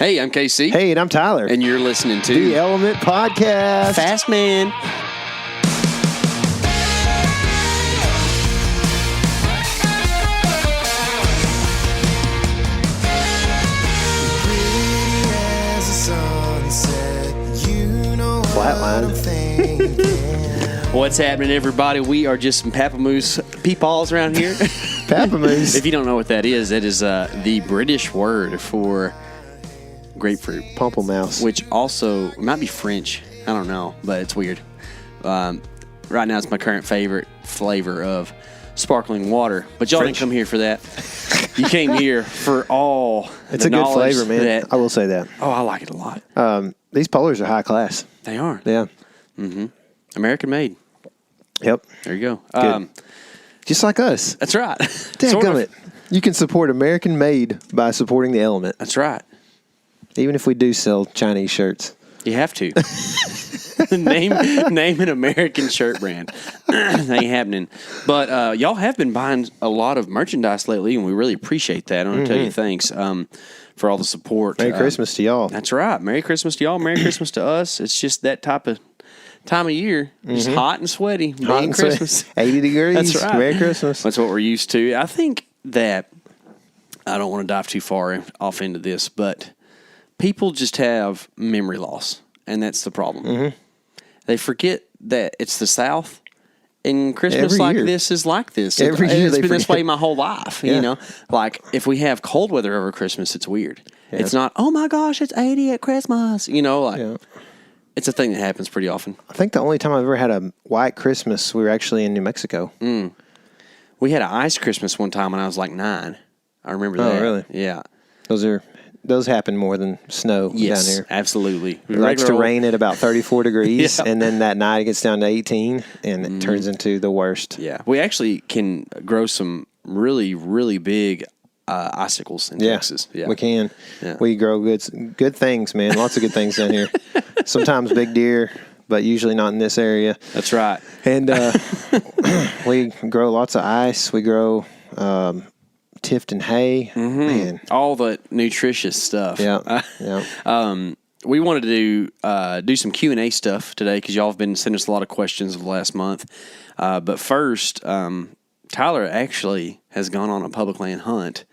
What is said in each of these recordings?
Hey, I'm K.C. Hey, and I'm Tyler. And you're listening to The Element Podcast. Fast Man. Flatline. What's happening, everybody? We are just some Papamoose peepaws around here. Papamoose. If you don't know what that is the British word for grapefruit. Pamplemousse. Which also might be French. I don't know, but it's weird. Right now, it's my current favorite flavor of sparkling water. But y'all didn't come here for that. You came here for all It's the a good knowledge flavor, man. that- I will say that. Oh, I like it a lot. These polars are high class. They are. Yeah. Mm-hmm. American made. Yep. There you go. Good. Just like us. That's right. Dadgummit. You can support American made by supporting the Element. That's right. Even if we do sell Chinese shirts. You have to. name an American shirt brand. That ain't happening. But y'all have been buying a lot of merchandise lately, and we really appreciate that. I want to tell you thanks for all the support. Merry Christmas to y'all. That's right. Merry Christmas to y'all. Merry Christmas to us. It's just that time of year. Just hot and sweaty. Hot and Christmas. 80 degrees. That's right. Merry Christmas. That's what we're used to. I think that I don't want to dive too far off into this, but people just have memory loss, and that's the problem. Mm-hmm. They forget that it's the South, and Christmas this is like this. Every year it's they been this forget. way my whole life. Yeah. You know, like if we have cold weather over Christmas, it's weird. Yeah. It's not, oh my gosh, it's 80 at Christmas. You know, like Yeah. it's a thing that happens pretty often. I think the only time I've ever had a white Christmas, we were actually in New Mexico. We had an ice Christmas one time when I was like 9. I remember that. Oh, really? Yeah. Those happen more than snow down here. Absolutely. It likes to rain at about 34 degrees, Yeah. and then that night it gets down to 18, and it turns into the worst. Yeah. We actually can grow some really, really big icicles in Texas. Yeah. We can. Yeah. We grow good things, man. Lots of good things down here. Sometimes big deer, but usually not in this area. That's right. And we grow lots of ice. We grow Tifton hay. Man. All the nutritious stuff. Yeah. Yeah. We wanted to do some Q&A stuff today because y'all have been sending us a lot of questions over the last month. But first, Tyler actually has gone on a public land hunt.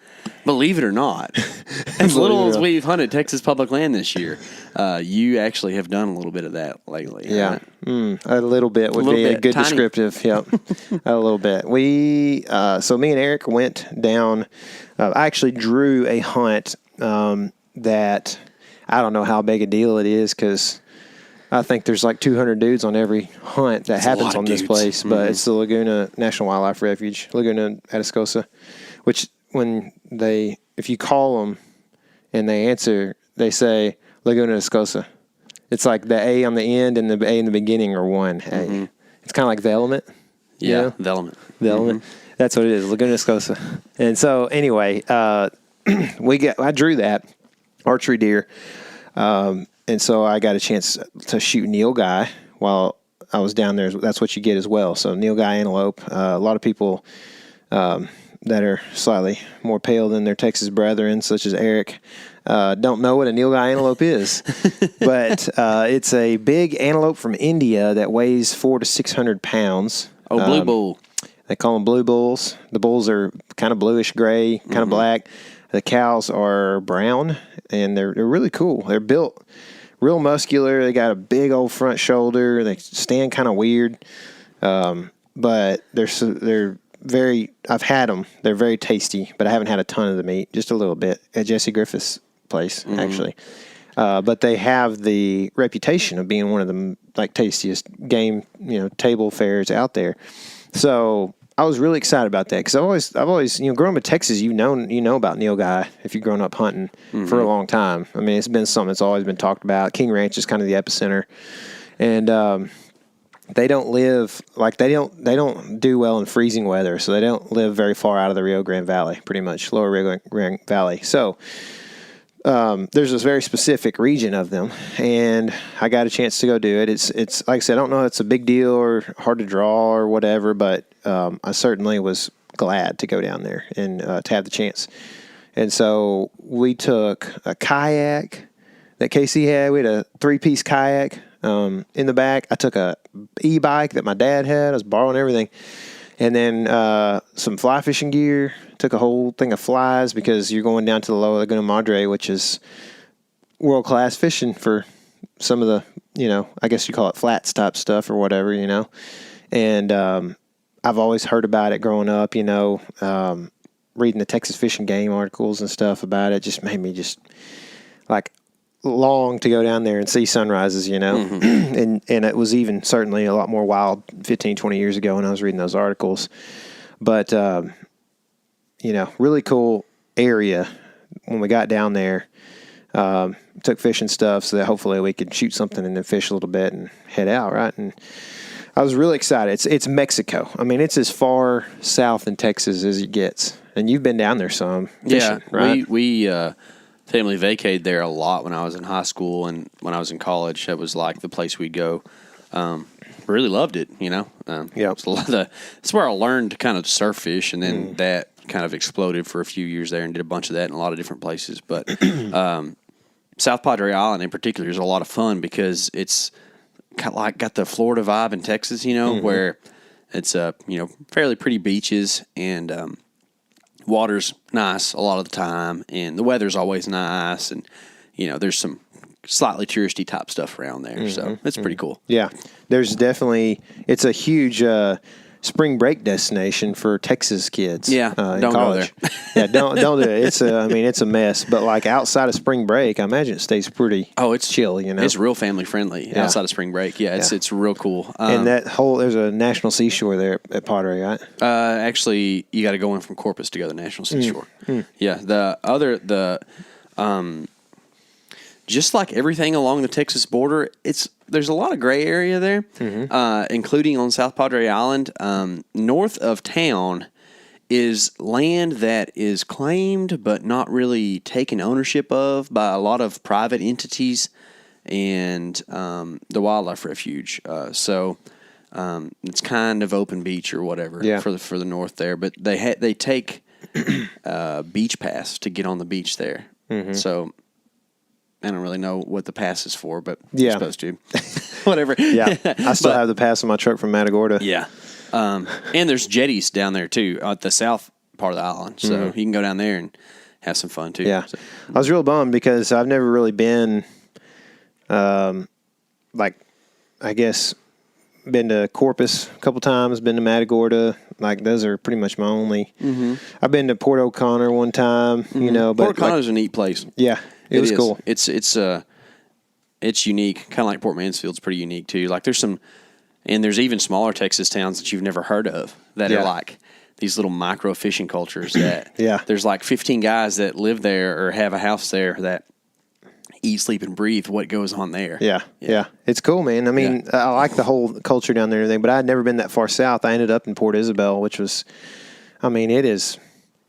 Believe it or not, as little as we've hunted Texas public land this year, you actually have done a little bit of that lately. Yeah, right? A little bit would be a good tiny. descriptive. Yep, a little bit. So me and Eric went down. I actually drew a hunt that I don't know how big a deal it is because I think there's like 200 dudes on every hunt that happens on this place. But it's the Laguna National Wildlife Refuge, Laguna Atascosa, which if you call them and they answer, they say Laguna Atascosa. It's like the A on the end and the A in the beginning are one A. It's kind of like the Element. Yeah, you know? the Element. The Element. That's what it is, Laguna Atascosa. And so anyway, I drew that archery deer. And so I got a chance to shoot nilgai while I was down there. That's what you get as well. So nilgai antelope. A lot of people that are slightly more pale than their Texas brethren, such as Eric, don't know what a nilgai antelope is. But it's a big antelope from India that weighs 400 to 600 pounds. Oh, blue bull. They call them blue bulls. The bulls are kind of bluish gray, kind of black. The cows are brown, and they're really cool. They're built real muscular. They got a big old front shoulder. They stand kind of weird, but they're very. I've had them. They're very tasty, but I haven't had a ton of the meat. Just a little bit at Jesse Griffith's place, actually. But they have the reputation of being one of the tastiest game, table fares out there. So I was really excited about that because I've always, growing up in Texas, you know about nilgai if you've grown up hunting for a long time. I mean, it's been something that's always been talked about. King Ranch is kind of the epicenter, and they don't live they don't do well in freezing weather, so they don't live very far out of the Rio Grande Valley, pretty much lower Rio Grande Valley. So there's this very specific region of them, and I got a chance to go do it. It's like I said, I don't know if it's a big deal or hard to draw or whatever, but I certainly was glad to go down there and to have the chance. And so we took a kayak that K.C. had. We had a 3-piece kayak in the back. I took a e-bike that my dad had. I was borrowing everything. And then some fly fishing gear. Took a whole thing of flies because you're going down to the Lower Laguna Madre, which is world-class fishing for some of the, I guess you call it flats type stuff or whatever, And I've always heard about it growing up, reading the Texas Fish and Game articles and stuff about it just made me just like long to go down there and see sunrises, and it was even certainly a lot more wild 15, 20 years ago when I was reading those articles. But, really cool area when we got down there. Took fishing stuff so that hopefully we could shoot something and then fish a little bit and head out, right? And I was really excited. It's Mexico. I mean, it's as far south in Texas as it gets. And you've been down there some fishing, right? We family vacated there a lot when I was in high school and when I was in college. That was like the place we'd go. Really loved it, Yeah. It's where I learned to kind of surf fish, and then that kind of exploded for a few years there and did a bunch of that in a lot of different places. But South Padre Island in particular is a lot of fun because it's kind of like got the Florida vibe in Texas, where it's fairly pretty beaches and water's nice a lot of the time, and the weather's always nice, and there's some slightly touristy type stuff around there, so it's pretty cool. Yeah, there's definitely it's a huge spring break destination for Texas kids. Yeah, in don't college. go there. Yeah, don't do it. It's it's a mess. But like outside of spring break, I imagine it stays pretty. It's chill. It's real family friendly outside of spring break. Yeah, it's real cool. And there's a national seashore there at Padre, right? Actually, you got to go in from Corpus to go to the national seashore. Yeah, just like everything along the Texas border, there's a lot of gray area there, including on South Padre Island. North of town is land that is claimed but not really taken ownership of by a lot of private entities and the wildlife refuge. So it's kind of open beach or whatever for the north there. But they take beach pass to get on the beach there. So I don't really know what the pass is for, but you're supposed to. Whatever. Yeah. I still have the pass on my truck from Matagorda. Yeah. And there's jetties down there, too, at the south part of the island. So you can go down there and have some fun, too. Yeah. So. I was real bummed because I've never really been, been to Corpus a couple times, been to Matagorda. Like, those are pretty much my only. I've been to Port O'Connor one time, but Port O'Connor's a neat place. Yeah. It was cool. It's unique. Kind of like Port Mansfield's pretty unique too. Like there's even smaller Texas towns that you've never heard of that are like these little micro fishing cultures that there's like 15 guys that live there or have a house there that eat, sleep, and breathe what goes on there. Yeah. It's cool, man. I mean, I like the whole culture down there and everything, but I had never been that far south. I ended up in Port Isabel, which was,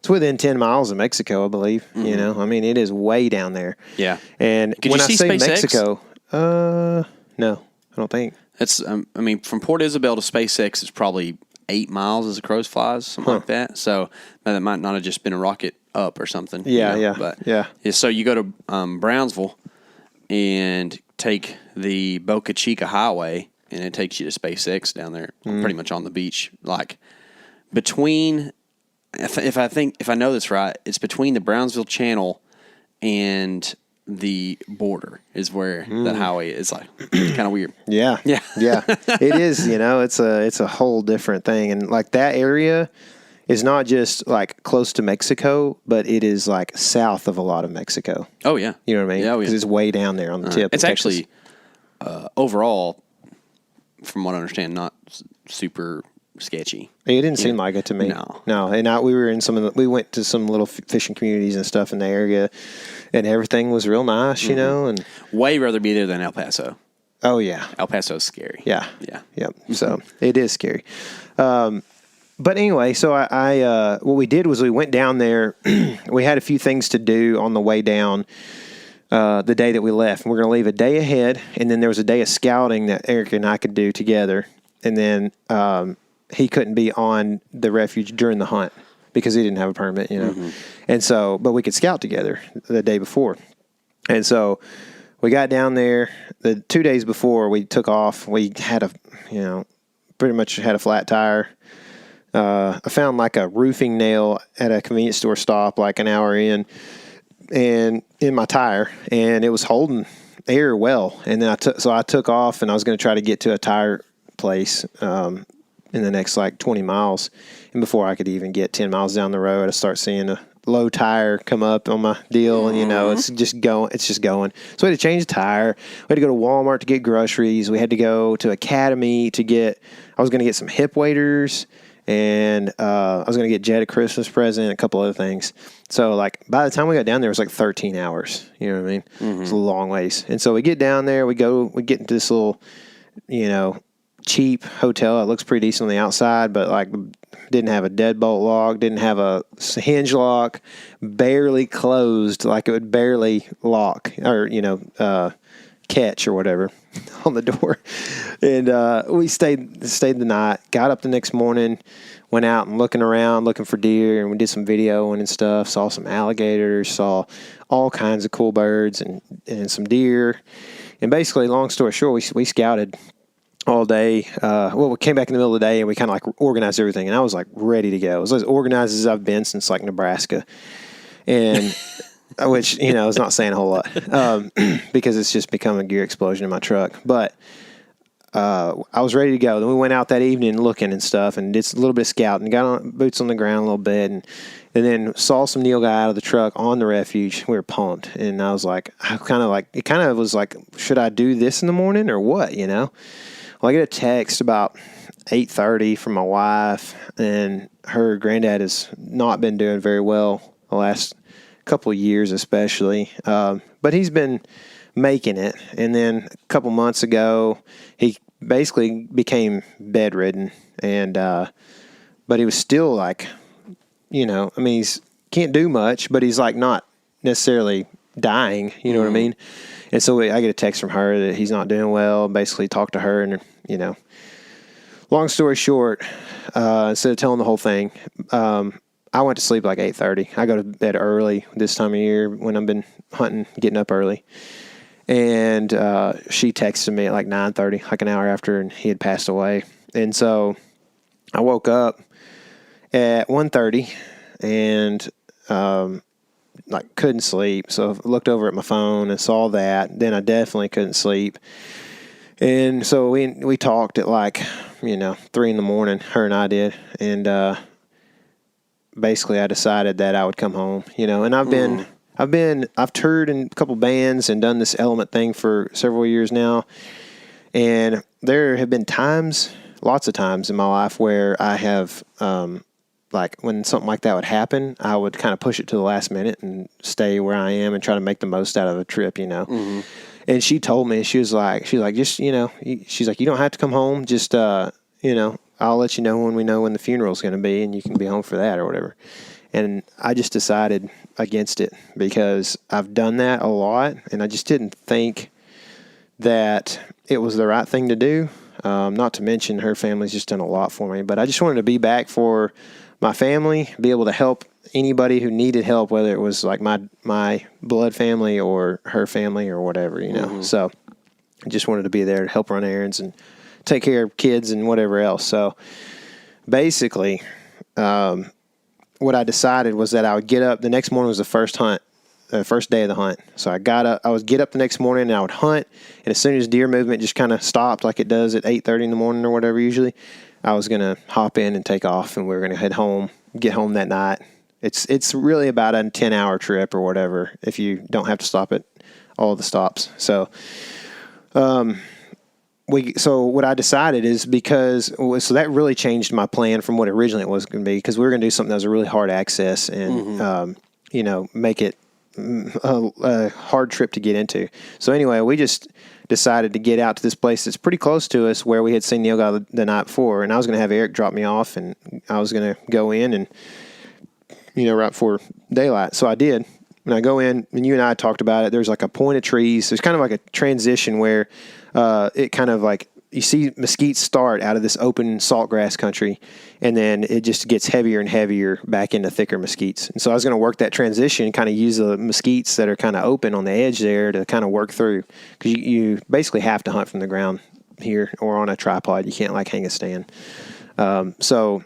it's within 10 miles of Mexico, I believe. It is way down there. Yeah. And Could when you I see say SpaceX? Mexico, no, I don't think. That's, from Port Isabel to SpaceX is probably 8 miles as the crow flies, something like that. So that might not have just been a rocket up or something. So you go to Brownsville and take the Boca Chica Highway, and it takes you to SpaceX down there, pretty much on the beach, like between. If I know this right, it's between the Brownsville Channel and the border is where that highway is. Like kind of weird. Yeah. It is. It's a whole different thing, and like that area is not just like close to Mexico, but it is like south of a lot of Mexico. Oh yeah, you know what I mean? Yeah, because it's way down there on the tip. It's actually overall, from what I understand, not super sketchy. It didn't seem like it to me. No. And we were in we went to some little fishing communities and stuff in the area, and everything was real nice, and way rather be there than El Paso. Oh yeah, El Paso's scary. Yeah. So it is scary. But anyway, so I what we did was we went down there. We had a few things to do on the way down. The day that we left, and we're going to leave a day ahead, and then there was a day of scouting that Eric and I could do together, and then he couldn't be on the refuge during the hunt. because he didn't have a permit, And so, but we could scout together the day before. And so we got down there. The 2 days before we took off, we had pretty much had a flat tire. I found like a roofing nail at a convenience store stop like an hour in my tire, and it was holding air well. And then I took off, and I was going to try to get to a tire place in the next like 20 miles. And before I could even get 10 miles down the road, I start seeing a low tire come up on my deal, and it's just going. So we had to change the tire. We had to go to Walmart to get groceries. We had to go to Academy I was going to get some hip waders, and I was going to get Jed a Christmas present, a couple other things. So like by the time we got down there, it was like 13 hours. You know what I mean? Mm-hmm. It's a long ways. And so we get down there, we get into this little, cheap hotel. It looks pretty decent on the outside, but like didn't have a deadbolt lock, didn't have a hinge lock, barely closed, like it would barely lock or, catch or whatever on the door. And we stayed the night, got up the next morning, went out and looking around, looking for deer, and we did some videoing and stuff, saw some alligators, saw all kinds of cool birds and some deer. And basically, long story short, we scouted all day. We came back in the middle of the day and we kind of like organized everything, and I was like ready to go. It was as organized as I've been since like Nebraska, and which is not saying a whole lot because it's just become a gear explosion in my truck. But I was ready to go. Then we went out that evening looking and stuff, and did a little bit of scouting, got on boots on the ground a little bit, and then saw some nilgai out of the truck on the refuge. We were pumped, and I was like, it kind of was like, should I do this in the morning or what? Well, I get a text about 8:30 from my wife, and her granddad has not been doing very well the last couple of years, especially. But he's been making it. And then a couple months ago, he basically became bedridden, and but he was still like, he's can't do much, but he's like not necessarily dying. You know what I mean? And so I get a text from her that he's not doing well. Basically, talked to her, and long story short, instead of telling the whole thing, I went to sleep like 8:30. I go to bed early this time of year when I've been hunting, getting up early. And she texted me at like 9:30, like an hour after, and he had passed away. And so I woke up at 1:30 and couldn't sleep. So I looked over at my phone and saw that. Then I definitely couldn't sleep. And so we talked at 3 in the morning, her and I did. And basically I decided that I would come home, and I've toured in a couple bands and done this element thing for several years now. And there have been lots of times in my life where I have, when something like that would happen, I would kind of push it to the last minute and stay where I am and try to make the most out of a trip, Mm-hmm. And she told me, she's like, just, she's like, you don't have to come home. Just, I'll let you know when the funeral's going to be, and you can be home for that or whatever. And I just decided against it because I've done that a lot, and I just didn't think that it was the right thing to do. Not to mention her family's just done a lot for me, but I just wanted to be back for my family, be able to help anybody who needed help, whether it was like my blood family or her family or whatever, Mm-hmm. So I just wanted to be there to help run errands and take care of kids and whatever else. So basically, what I decided was that I would get up. The next morning was the first day of the hunt. So I would get up the next morning and I would hunt. And as soon as deer movement just kind of stopped like it does at 8:30 in the morning or whatever usually, I was going to hop in and take off, and we were going to head home, get home that night. It's really about a 10-hour trip or whatever if you don't have to stop at all the stops. So what I decided is so that really changed my plan from what originally it was going to be, because we were going to do something that was a really hard access and, mm-hmm. Make it a hard trip to get into. So anyway, we just decided to get out to this place that's pretty close to us where we had seen nilgai the night before, and I was going to have Eric drop me off, and I was going to go in and, right before daylight. So I did. When I go in, and you and I talked about it, there's like a point of trees. There's kind of like a transition where it kind of like you see mesquite start out of this open saltgrass country, and then it just gets heavier and heavier back into thicker mesquites. And so I was going to work that transition, kind of use the mesquites that are kind of open on the edge there to kind of work through, because you basically have to hunt from the ground here or on a tripod. You can't like hang a stand. So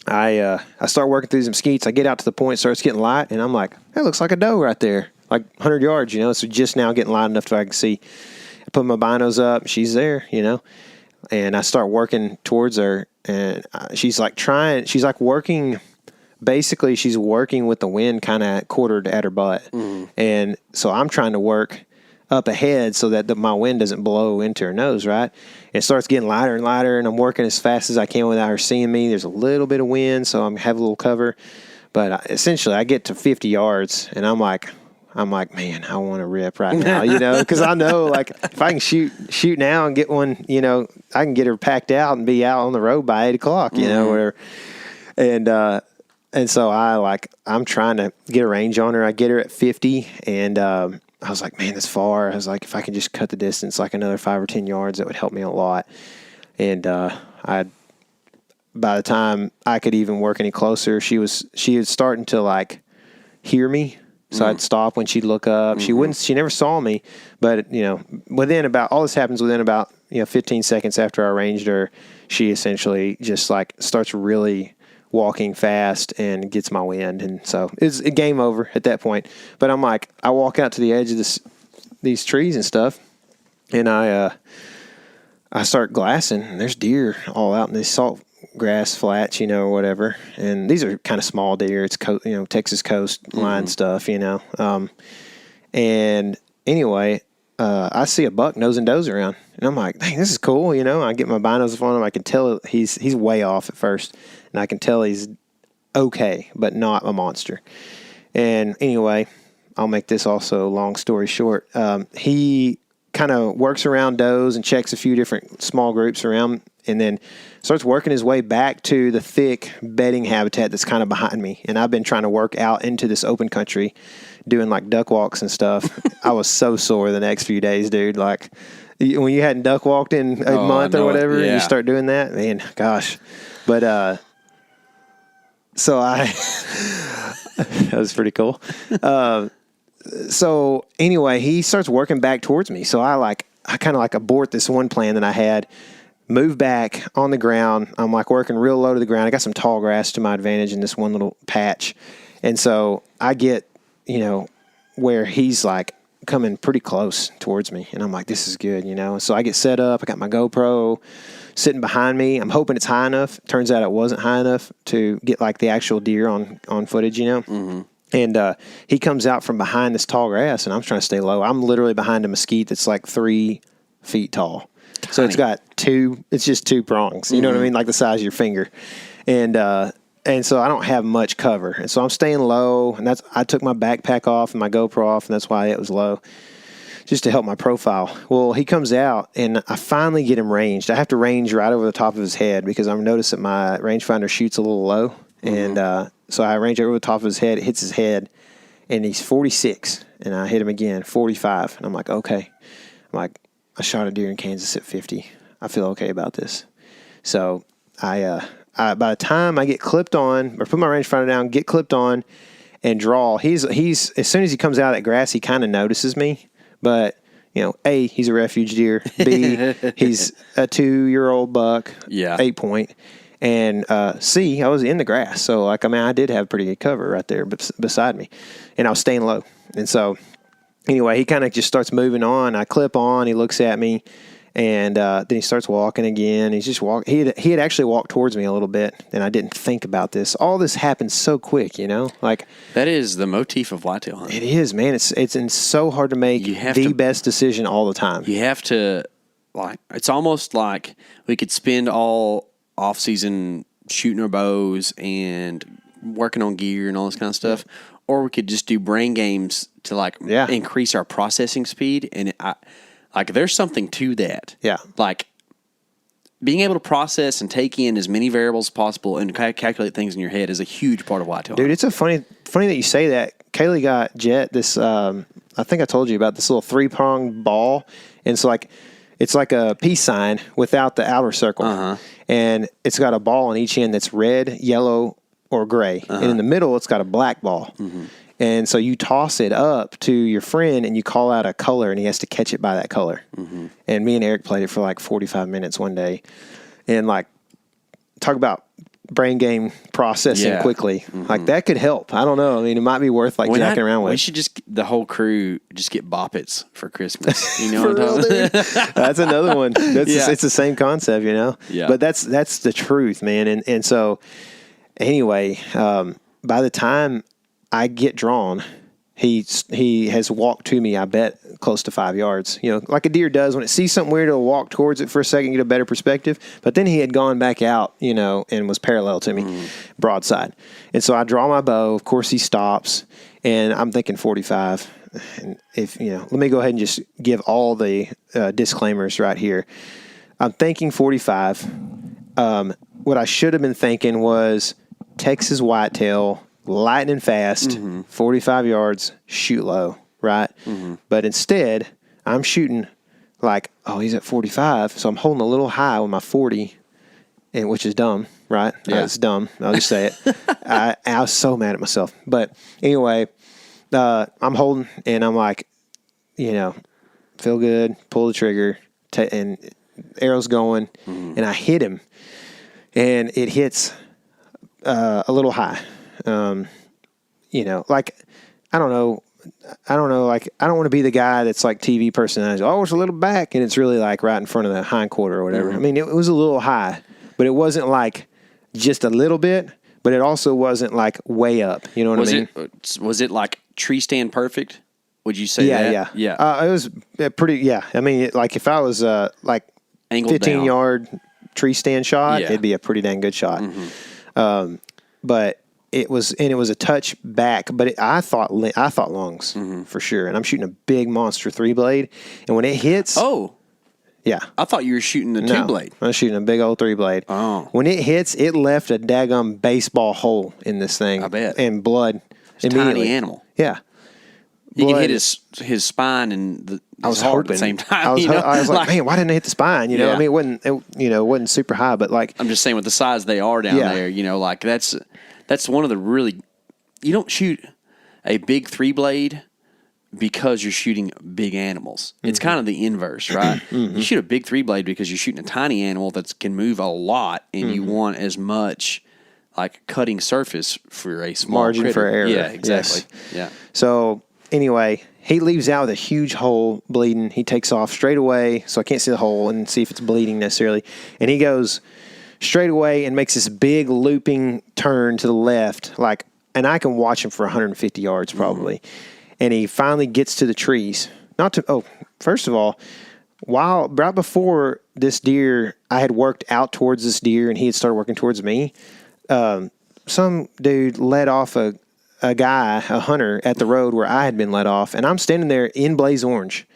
I start working through these mesquites. I get out to the point, it starts getting light, and I'm like, that looks like a doe right there, like 100 yards, you know. So just now getting light enough so I can see. I put my binos up, she's there, you know, and I start working towards her, and she's like working, basically she's working with the wind kind of quartered at her butt. And so I'm trying to work up ahead so that my wind doesn't blow into her nose, right? It starts getting lighter and lighter, and I'm working as fast as I can without her seeing me. There's a little bit of wind, so I have a little cover. But essentially, I get to 50 yards, and I'm like, man, I want to rip right now, you know, because I know, like, if I can shoot now and get one, you know, I can get her packed out and be out on the road by 8 o'clock, you know, whatever. And so I'm trying to get a range on her. I get her at 50, and I was like, man, that's far. I was like, if I can just cut the distance like another 5 or 10 yards, that would help me a lot. And by the time I could even work any closer, she was starting to like hear me. So I'd stop when she'd look up. She never saw me, but you know, all this happens within about, you know, 15 seconds after I arranged her. She essentially just like starts really walking fast and gets my wind. And so it's a game over at that point. But I'm like, I walk out to the edge of these trees and stuff, and I start glassing, and there's deer all out in these salt grass flats, you know, or whatever. And these are kind of small deer. It's Texas coastline stuff, you know. And anyway, I see a buck nosing does around, and I'm like, dang, this is cool, you know. I get my binos on him. I can tell he's way off at first, and I can tell he's okay, but not a monster. And anyway, I'll make this also long story short. He kind of works around does and checks a few different small groups around, and then starts working his way back to the thick bedding habitat that's kind of behind me. And I've been trying to work out into this open country, doing like duck walks and stuff. I was so sore the next few days, dude. Like when you hadn't duck walked in a month or whatever, and you start doing that, man, gosh. But so that was pretty cool. So anyway, he starts working back towards me. So I kind of like abort this one plan that I had, move back on the ground. I'm like working real low to the ground. I got some tall grass to my advantage in this one little patch. And so I get, you know, where he's like coming pretty close towards me. And I'm like, this is good, you know. So I get set up. I got my GoPro sitting behind me. I'm hoping it's high enough. Turns out it wasn't high enough to get like the actual deer on footage, you know. And he comes out from behind this tall grass, and I'm trying to stay low. I'm literally behind a mesquite that's like 3 feet tall. Tiny. So it's just 2 prongs. You know what I mean? Like the size of your finger. And so I don't have much cover. And so I'm staying low, and I took my backpack off and my GoPro off, and that's why it was low, just to help my profile. Well, he comes out, and I finally get him ranged. I have to range right over the top of his head because I've noticed that my rangefinder shoots a little low. And so I range over the top of his head, it hits his head, and he's 46. And I hit him again, 45. And I'm like, okay. I'm like, I shot a deer in Kansas at 50. I feel okay about this. So I by the time I get clipped on, or put my rangefinder down, get clipped on, and draw, he's as soon as he comes out of that grass, he kind of notices me. But, you know, A, he's a refuge deer. B, he's a 2-year-old buck, 8-point. And C, I was in the grass. So, like, I mean, I did have pretty good cover right there beside me. And I was staying low. And so, anyway, he kind of just starts moving on. I clip on. He looks at me. And then he starts walking again. He's just walking. He had actually walked towards me a little bit. And I didn't think about this. All this happened so quick, you know? Like, that is the motif of whitetail hunting. It is, man. It's so hard to make the best decision all the time. You have to, like, it's almost like we could spend all off-season shooting our bows and working on gear and all this kind of stuff, or we could just do brain games to like increase our processing speed. And there's something to that. Yeah, like being able to process and take in as many variables as possible and calculate things in your head is a huge part of whitetail. Dude, it's funny that you say that. Kaylee got Jet this. I think I told you about this little 3-pronged ball, and so like It's like a peace sign without the outer circle. And it's got a ball on each end that's red, yellow, or gray. And in the middle, it's got a black ball. And so you toss it up to your friend and you call out a color and he has to catch it by that color. And me and Eric played it for like 45 minutes one day. And like, talk about brain game processing quickly. Like that could help. I don't know. I mean, it might be worth like jacking around with. We should just, the whole crew, just get Bop It's for Christmas. You know what I'm talking about? That's another one. It's the same concept, you know? Yeah. But that's the truth, man. And so anyway, by the time I get drawn, he has walked to me, I bet, close to 5 yards. You know, like a deer does when it sees something weird, it'll walk towards it for a second, get a better perspective. But then he had gone back out, you know, and was parallel to me, broadside. And so I draw my bow. Of course, he stops, and I'm thinking 45. And if you know, let me go ahead and just give all the disclaimers right here. I'm thinking 45. What I should have been thinking was Texas whitetail, lightning fast, 45 yards, shoot low, right? But instead, I'm shooting like, oh, he's at 45, so I'm holding a little high with my 40, and which is dumb, right? Yeah. It's dumb. I'll just say it. I was so mad at myself. But anyway, I'm holding, and I'm like, you know, feel good, pull the trigger, and arrow's going, and I hit him, and it hits a little high. You know, like, I don't know, like, I don't want to be the guy that's like TV personality. Oh, it's a little back, and it's really like right in front of the hind quarter or whatever. I mean, it was a little high, but it wasn't like just a little bit, but it also wasn't like way up. You know what I mean? Was it like tree stand perfect? Would you say that? Yeah. It was pretty, yeah. I mean, like if I was like angled 15-yard tree stand shot, it'd be a pretty dang good shot. But it was a touch back, but I thought lungs for sure. And I'm shooting a big monster 3-blade, and when it hits, yeah, I thought you were shooting the 2-blade. I was shooting a big old 3-blade. Oh, when it hits, it left a daggum baseball hole in this thing. I bet. And blood. It's a tiny animal. Yeah. You can hit his spine and his heart at the same time. I was like, man, why didn't I hit the spine? You know, I mean, it wasn't super high, but like, I'm just saying with the size they are down there, you know, like that's one of the really, you don't shoot a big 3-blade because you're shooting big animals. It's kind of the inverse, right? You shoot a big 3-blade because you're shooting a tiny animal that can move a lot, and you want as much like cutting surface for a small margin critter. for error. Yeah, exactly. Yes. Yeah. So anyway, he leaves out with a huge hole bleeding. He takes off straight away, so I can't see the hole and see if it's bleeding necessarily. And he goes straight away and makes this big looping turn to the left, like, and I can watch him for 150 yards probably. And he finally gets to the trees. First of all, right before this deer, I had worked out towards this deer and he had started working towards me. Some dude led off a hunter at the road where I had been let off, and I'm standing there in blaze orange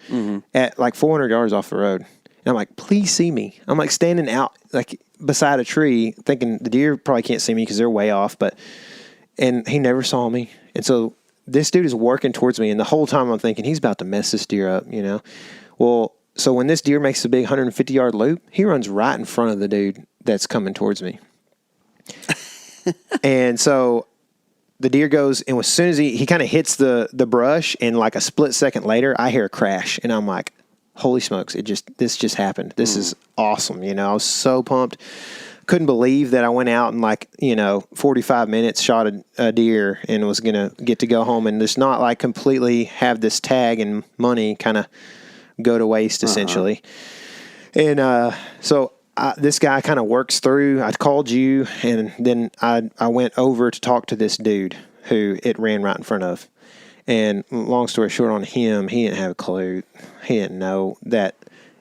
at like 400 yards off the road. And I'm like, please see me. I'm like standing out like beside a tree thinking the deer probably can't see me because they're way off, and he never saw me. And so this dude is working towards me, and the whole time I'm thinking he's about to mess this deer up, you know? Well, so when this deer makes a big 150-yard loop, he runs right in front of the dude that's coming towards me. And so the deer goes, and as soon as he kind of hits the brush, and like a split second later, I hear a crash, and I'm like, holy smokes, this just happened. This is awesome. You know, I was so pumped. Couldn't believe that I went out and 45 minutes shot a deer and was going to get to go home and just not like completely have this tag and money kind of go to waste essentially. And so this guy kind of works through. I called you, and then I went over to talk to this dude who it ran right in front of. And long story short on him, he didn't have a clue. He didn't know that.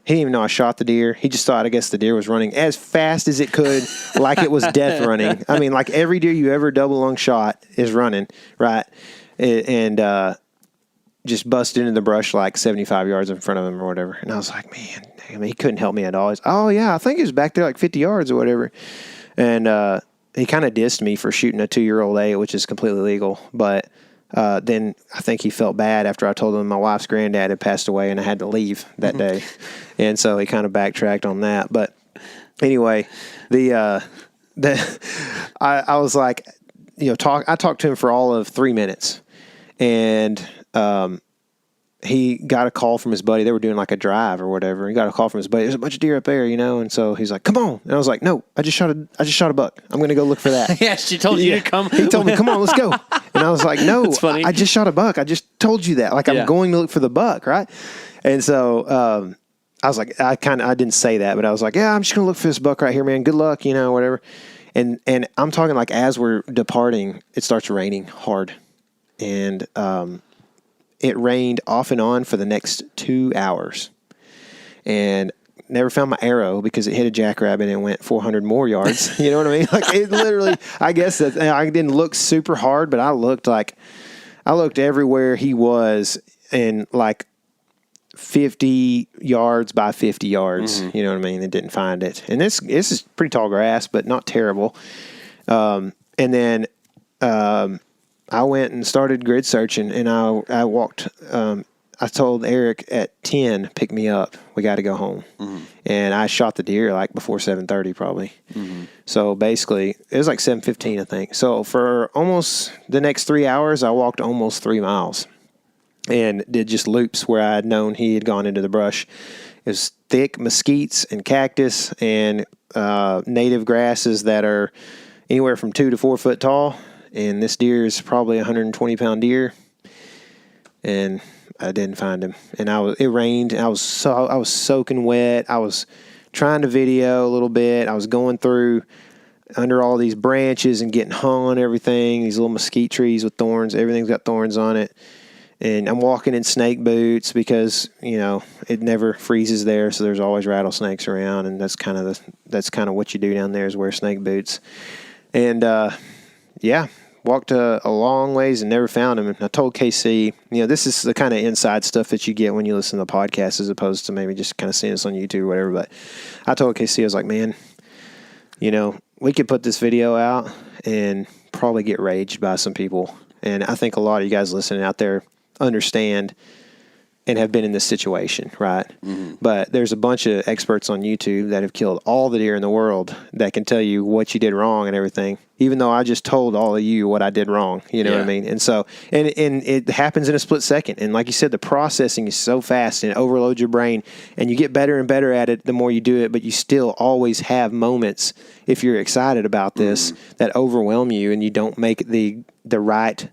He didn't even know I shot the deer. He just thought, I guess, the deer was running as fast as it could, like it was death running. I mean, like every deer you ever double lung shot is running, right? And just busted into the brush like 75 yards in front of him or whatever. And I was like, man, damn, he couldn't help me at all. He's, oh, yeah, I think he was back there like 50 yards or whatever. And he kind of dissed me for shooting a 2-year-old A, which is completely legal. But then I think he felt bad after I told him my wife's granddad had passed away and I had to leave that day. And so he kind of backtracked on that. But anyway, I was like, I talked to him for all of 3 minutes, and he got a call from his buddy. They were doing like a drive or whatever. He got a call from his buddy. There's a bunch of deer up there, And so he's like, "Come on!" And I was like, "No, I just shot a buck. I'm going to go look for that." Yeah, she told you to come. He told me, "Come on, let's go." And I was like, "No, That's funny. I just shot a buck. I just told you that. Like, I'm going to look for the buck, right?" And so I was like, I didn't say that, but I was like, "Yeah, I'm just going to look for this buck right here, man. Good luck, whatever." And I'm talking like as we're departing, it starts raining hard, and it rained off and on for the next 2 hours, and never found my arrow because it hit a jackrabbit and went 400 more yards. You know what I mean? Like, it literally, I guess that I didn't look super hard, but I looked everywhere he was in like 50 yards by 50 yards. You know what I mean? And didn't find it. And this is pretty tall grass, but not terrible. And then I went and started grid searching, and I walked. I told Eric at 10, pick me up. We got to go home. And I shot the deer like before 7:30 probably. So basically, it was like 7:15, I think. So for almost the next 3 hours, I walked almost 3 miles and did just loops where I had known he had gone into the brush. It was thick mesquites and cactus and native grasses that are anywhere from 2 to 4 foot tall. And this deer is probably a 120-pound deer. And I didn't find him. And it rained. I was soaking wet. I was trying to video a little bit. I was going through under all these branches and getting hung on everything. These little mesquite trees with thorns. Everything's got thorns on it. And I'm walking in snake boots because, it never freezes there. So there's always rattlesnakes around. And that's kind of what you do down there is wear snake boots. And, walked a long ways and never found him. And I told KC, this is the kind of inside stuff that you get when you listen to the podcast as opposed to maybe just kind of seeing us on YouTube or whatever. But I told KC, I was like, man, we could put this video out and probably get raged by some people. And I think a lot of you guys listening out there understand and have been in this situation, right? But there's a bunch of experts on YouTube that have killed all the deer in the world that can tell you what you did wrong and everything, even though I just told all of you what I did wrong, what I mean? And so, and it happens in a split second. And like you said, the processing is so fast and it overloads your brain, and you get better and better at it the more you do it, but you still always have moments, if you're excited about this, that overwhelm you and you don't make the right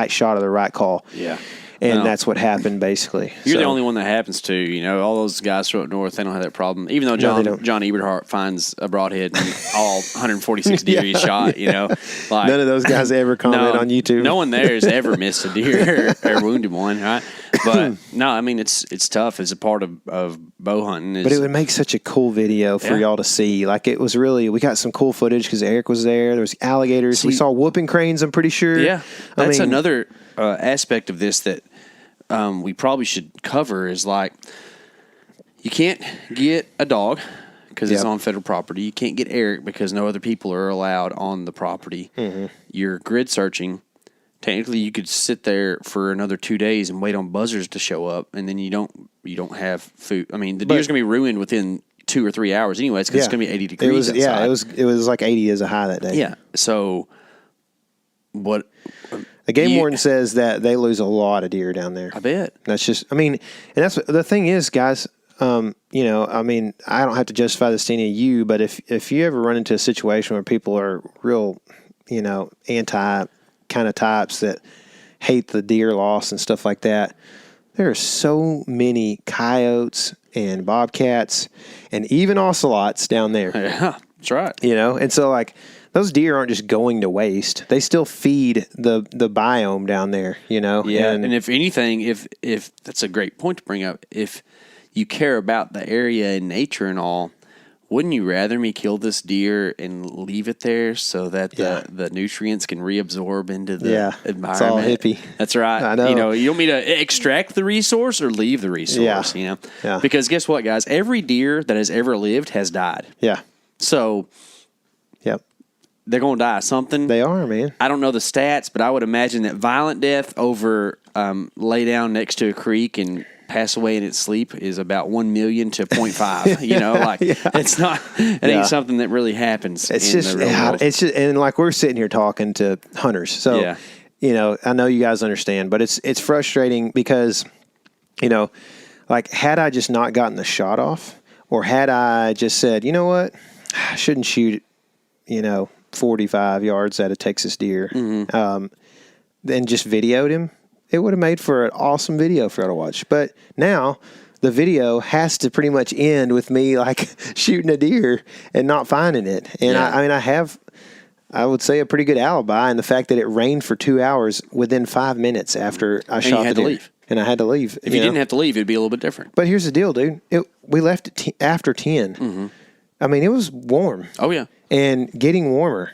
shot or the right call. Yeah. And that's what happened, basically. You're the only one that happens to. All those guys from up north, they don't have that problem. Even though John Eberhardt finds a broadhead and all 146 deer he shot, Like, none of those guys ever comment on YouTube. No one there has ever missed a deer or wounded one, right? But, no, I mean, it's tough. It's a part of bow hunting. But it would make such a cool video for y'all to see. Like, it was really, we got some cool footage because Eric was there. There was alligators. We saw whooping cranes, I'm pretty sure. Yeah. That's another aspect of this that we probably should cover is like, you can't get a dog because it's on federal property. You can't get Eric because no other people are allowed on the property. You're grid searching. Technically, you could sit there for another 2 days and wait on buzzers to show up, and then you don't have food. I mean, the deer's gonna be ruined within 2 or 3 hours anyways because it's gonna be 80 degrees outside. It was like 80 as a high that day. Yeah. So what? The game warden says that they lose a lot of deer down there. I bet. That's just, and that's the thing is, guys. I don't have to justify this to any of you, but if you ever run into a situation where people are real, anti kind of types that hate the deer loss and stuff like that, there are so many coyotes and bobcats and even ocelots down there. Yeah, that's right. And so like, those deer aren't just going to waste. They still feed the biome down there, Yeah, and if anything, if that's a great point to bring up, if you care about the area and nature and all, wouldn't you rather me kill this deer and leave it there so that the nutrients can reabsorb into the environment? It's all hippie. That's right. I know. You want me to extract the resource or leave the resource, Yeah. Because guess what, guys? Every deer that has ever lived has died. Yeah. So... Yep. they're going to die of something. They are, man. I don't know the stats, but I would imagine that violent death over lay down next to a creek and pass away in its sleep is about 1 million to 0.5. You know, like it's not. It ain't something that really happens. It's just and like we're sitting here talking to hunters, so you know, I know you guys understand, but it's frustrating because, you know, like had I just not gotten the shot off, or had I just said, you know what, I shouldn't shoot, you know, 45 yards at a Texas deer, then just videoed him, it would have made for an awesome video for y'all to watch. But now the video has to pretty much end with me like shooting a deer and not finding it. And I mean, I would say a pretty good alibi in the fact that it rained for 2 hours within 5 minutes after I shot the deer. Leave. And I had to leave. If you didn't have to leave, it'd be a little bit different. But here's the deal, dude. We left after 10. I mean, it was warm. Oh, yeah. And getting warmer.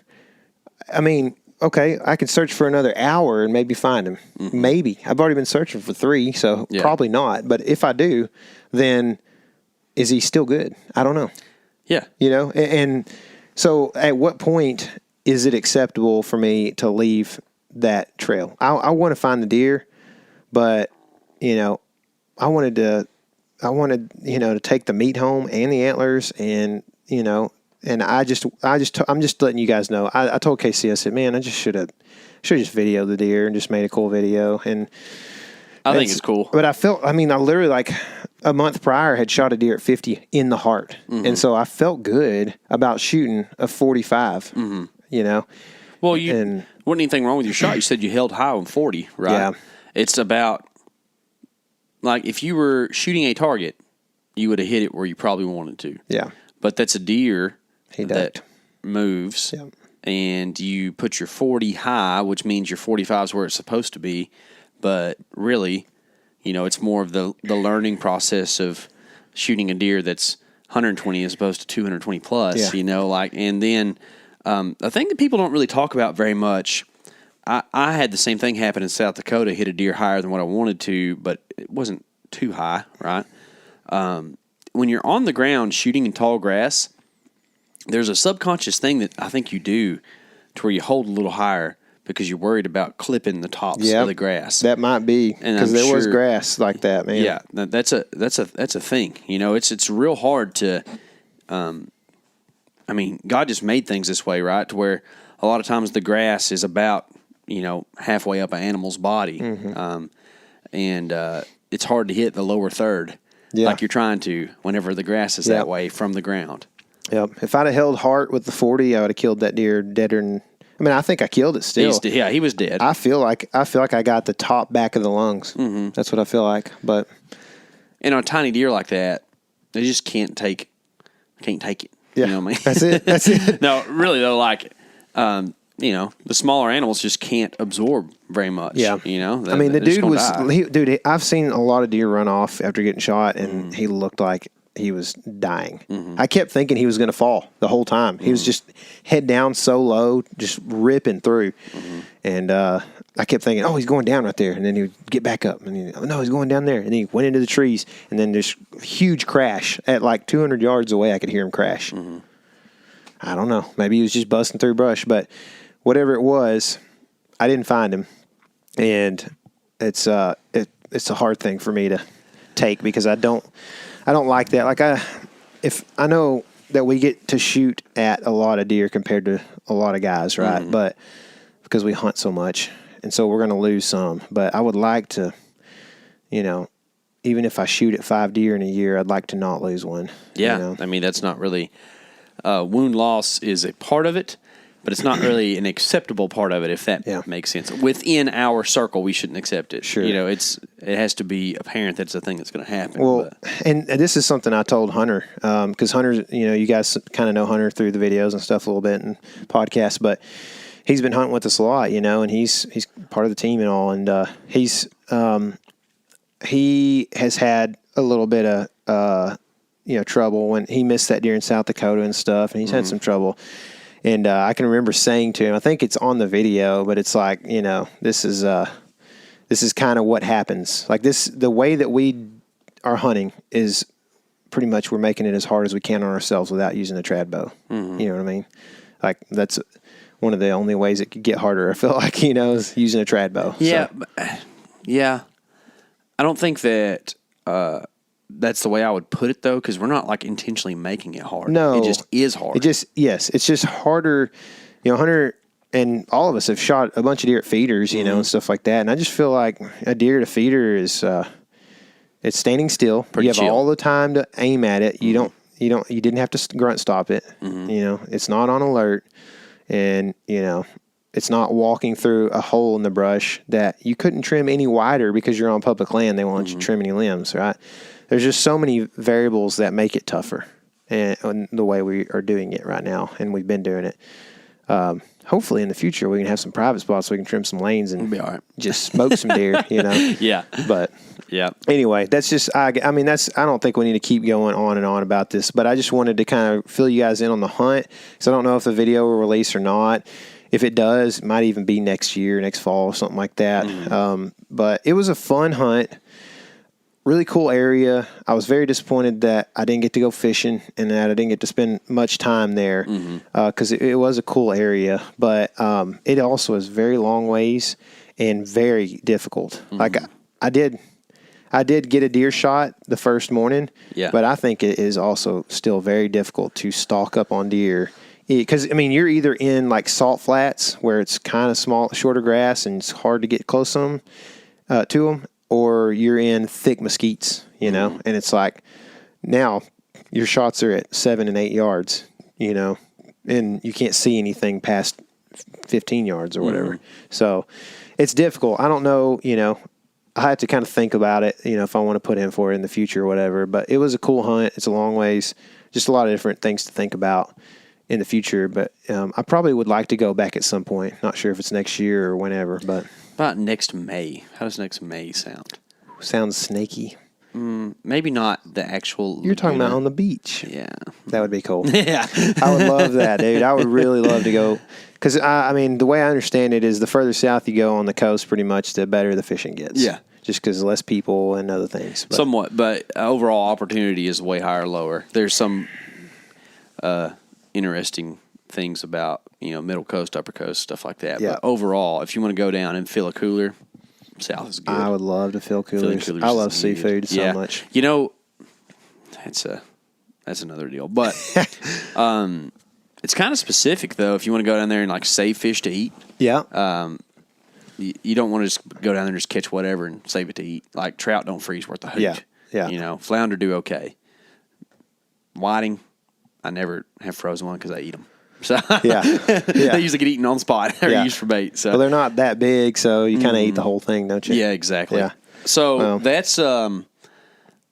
I mean, okay, I could search for another hour and maybe find him. Maybe. I've already been searching for 3, so probably not. But if I do, then is he still good? I don't know. Yeah. You know? And so at what point is it acceptable for me to leave that trail? I want to find the deer, but, you know, I wanted, you know, to take the meat home and the antlers and, you know, and I'm just letting you guys know. I told KC, I said, man, I just should have just videoed the deer and just made a cool video. And I think it's cool. But I literally like a month prior had shot a deer at 50 in the heart. And so I felt good about shooting a 45, you know. Well, wasn't anything wrong with your shot. You said you held high on 40, right? Yeah. It's about, like, if you were shooting a target, you would have hit it where you probably wanted to. Yeah. But that's a deer that moves, Yep. and you put your 40 high, which means your 45 is where it's supposed to be. But really, you know, it's more of the learning process of shooting a deer that's 120 as opposed to 220 plus, you know, like, and then a thing that people don't really talk about very much, I had the same thing happen in South Dakota, hit a deer higher than what I wanted to, but it wasn't too high, right? When you're on the ground shooting in tall grass, there's a subconscious thing that I think you do to where you hold a little higher because you're worried about clipping the tops of the grass. That might be because there was grass like that, man. Yeah, that's a thing. You know, it's real hard to. I mean, God just made things this way, right? To where a lot of times the grass is about, you know, halfway up an animal's body, and it's hard to hit the lower third. Like you're trying to whenever the grass is that way from the ground. Yep. If I'd have held heart with the 40, I would have killed that deer deader than. I mean, I think I killed it still. He was dead. I feel like I got the top back of the lungs. That's what I feel like. But and on a tiny deer like that, they just can't take it. Yeah. You know what I mean? That's it. No, really though, like you know, the smaller animals just can't absorb very much. Yeah. You know? I mean, the dude was I've seen a lot of deer run off after getting shot, and he looked like he was dying. I kept thinking he was going to fall the whole time. He was just head down so low, just ripping through. And I kept thinking, oh, he's going down right there. And then he would get back up. And no, he's going down there. And then he went into the trees. And then this huge crash at like 200 yards away. I could hear him crash. I don't know. Maybe he was just busting through brush. But whatever it was, I didn't find him. And it's a hard thing for me to take because I don't like that. Like if I know that we get to shoot at a lot of deer compared to a lot of guys, right? But because we hunt so much, and so we're going to lose some. But I would like to, you know, even if I shoot at 5 deer in a year, I'd like to not lose one. Yeah, you know? I mean that's not really wound loss is a part of it. But it's not really an acceptable part of it, if that makes sense. Within our circle, we shouldn't accept it. Sure. You know, it has to be apparent that it's a thing that's going to happen. Well, and this is something I told Hunter, because Hunter, you know, you guys kind of know Hunter through the videos and stuff a little bit and podcasts, but he's been hunting with us a lot, you know, and he's part of the team and all, and he has had a little bit of you know, trouble when he missed that deer in South Dakota and stuff, and he's had some trouble. And I can remember saying to him, I think it's on the video, but it's like, you know, this is kind of what happens. Like the way that we are hunting is pretty much we're making it as hard as we can on ourselves without using a trad bow. You know what I mean? Like that's one of the only ways it could get harder. I feel like, is using a trad bow. Yeah. So. Yeah. I don't think that that's the way I would put it, though, because we're not like intentionally making it hard. No. It just is hard. It's just harder. Hunter and all of us have shot a bunch of deer at feeders, and stuff like that. And I just feel like a deer at a feeder is, it's standing still. Pretty you have chill. all the time to aim at it. You didn't have to grunt stop it. It's not on alert. And, it's not walking through a hole in the brush that you couldn't trim any wider because you're on public land. They won't let you trim any limbs, right? There's just so many variables that make it tougher and the way we are doing it right now. And we've been doing it. Hopefully in the future we can have some private spots so we can trim some lanes and be all right. just smoke some deer, Yeah. But yeah. Anyway, that's just, I don't think we need to keep going on and on about this, but I just wanted to kind of fill you guys in on the hunt. So I don't know if the video will release or not. If it does, it might even be next year, next fall, something like that. But it was a fun hunt. Really cool area. I was very disappointed that I didn't get to go fishing and that I didn't get to spend much time there because it was a cool area. But it also is very long ways and very difficult. Like I did get a deer shot the first morning, but I think it is also still very difficult to stalk up on deer. Because, you're either in like salt flats where it's kind of small, shorter grass and it's hard to get close to them, or you're in thick mesquites, and it's like now your shots are at 7 and 8 yards, and you can't see anything past 15 yards or whatever. So it's difficult. I don't know, I have to kind of think about it, if I want to put in for it in the future or whatever. But it was a cool hunt. It's a long ways, just a lot of different things to think about in the future. But I probably would like to go back at some point. Not sure if it's next year or whenever, but about next May. How does next May sound? Sounds snaky. Maybe not the actual. You're talking about on the beach. Yeah. That would be cool. Yeah. I would love that, dude. I would really love to go. Because, the way I understand it is the further south you go on the coast, pretty much, the better the fishing gets. Yeah. Just because less people and other things. But. Somewhat. But overall opportunity is way higher, lower. There's some interesting things about, middle coast, upper coast, stuff like that. Yeah. But overall, if you want to go down and fill a cooler, south is good. I would love to fill coolers. I love seafood so much. That's another deal. But it's kind of specific, though, if you want to go down there and, like, save fish to eat. Yeah. You don't want to just go down there and just catch whatever and save it to eat. Like, trout don't freeze worth a hoot. Yeah. Flounder do okay. Whiting, I never have frozen one because I eat them. So they usually get eaten on spot or used for bait. So they're not that big, so you kind of eat the whole thing, don't you? Yeah, exactly. Yeah. So that's about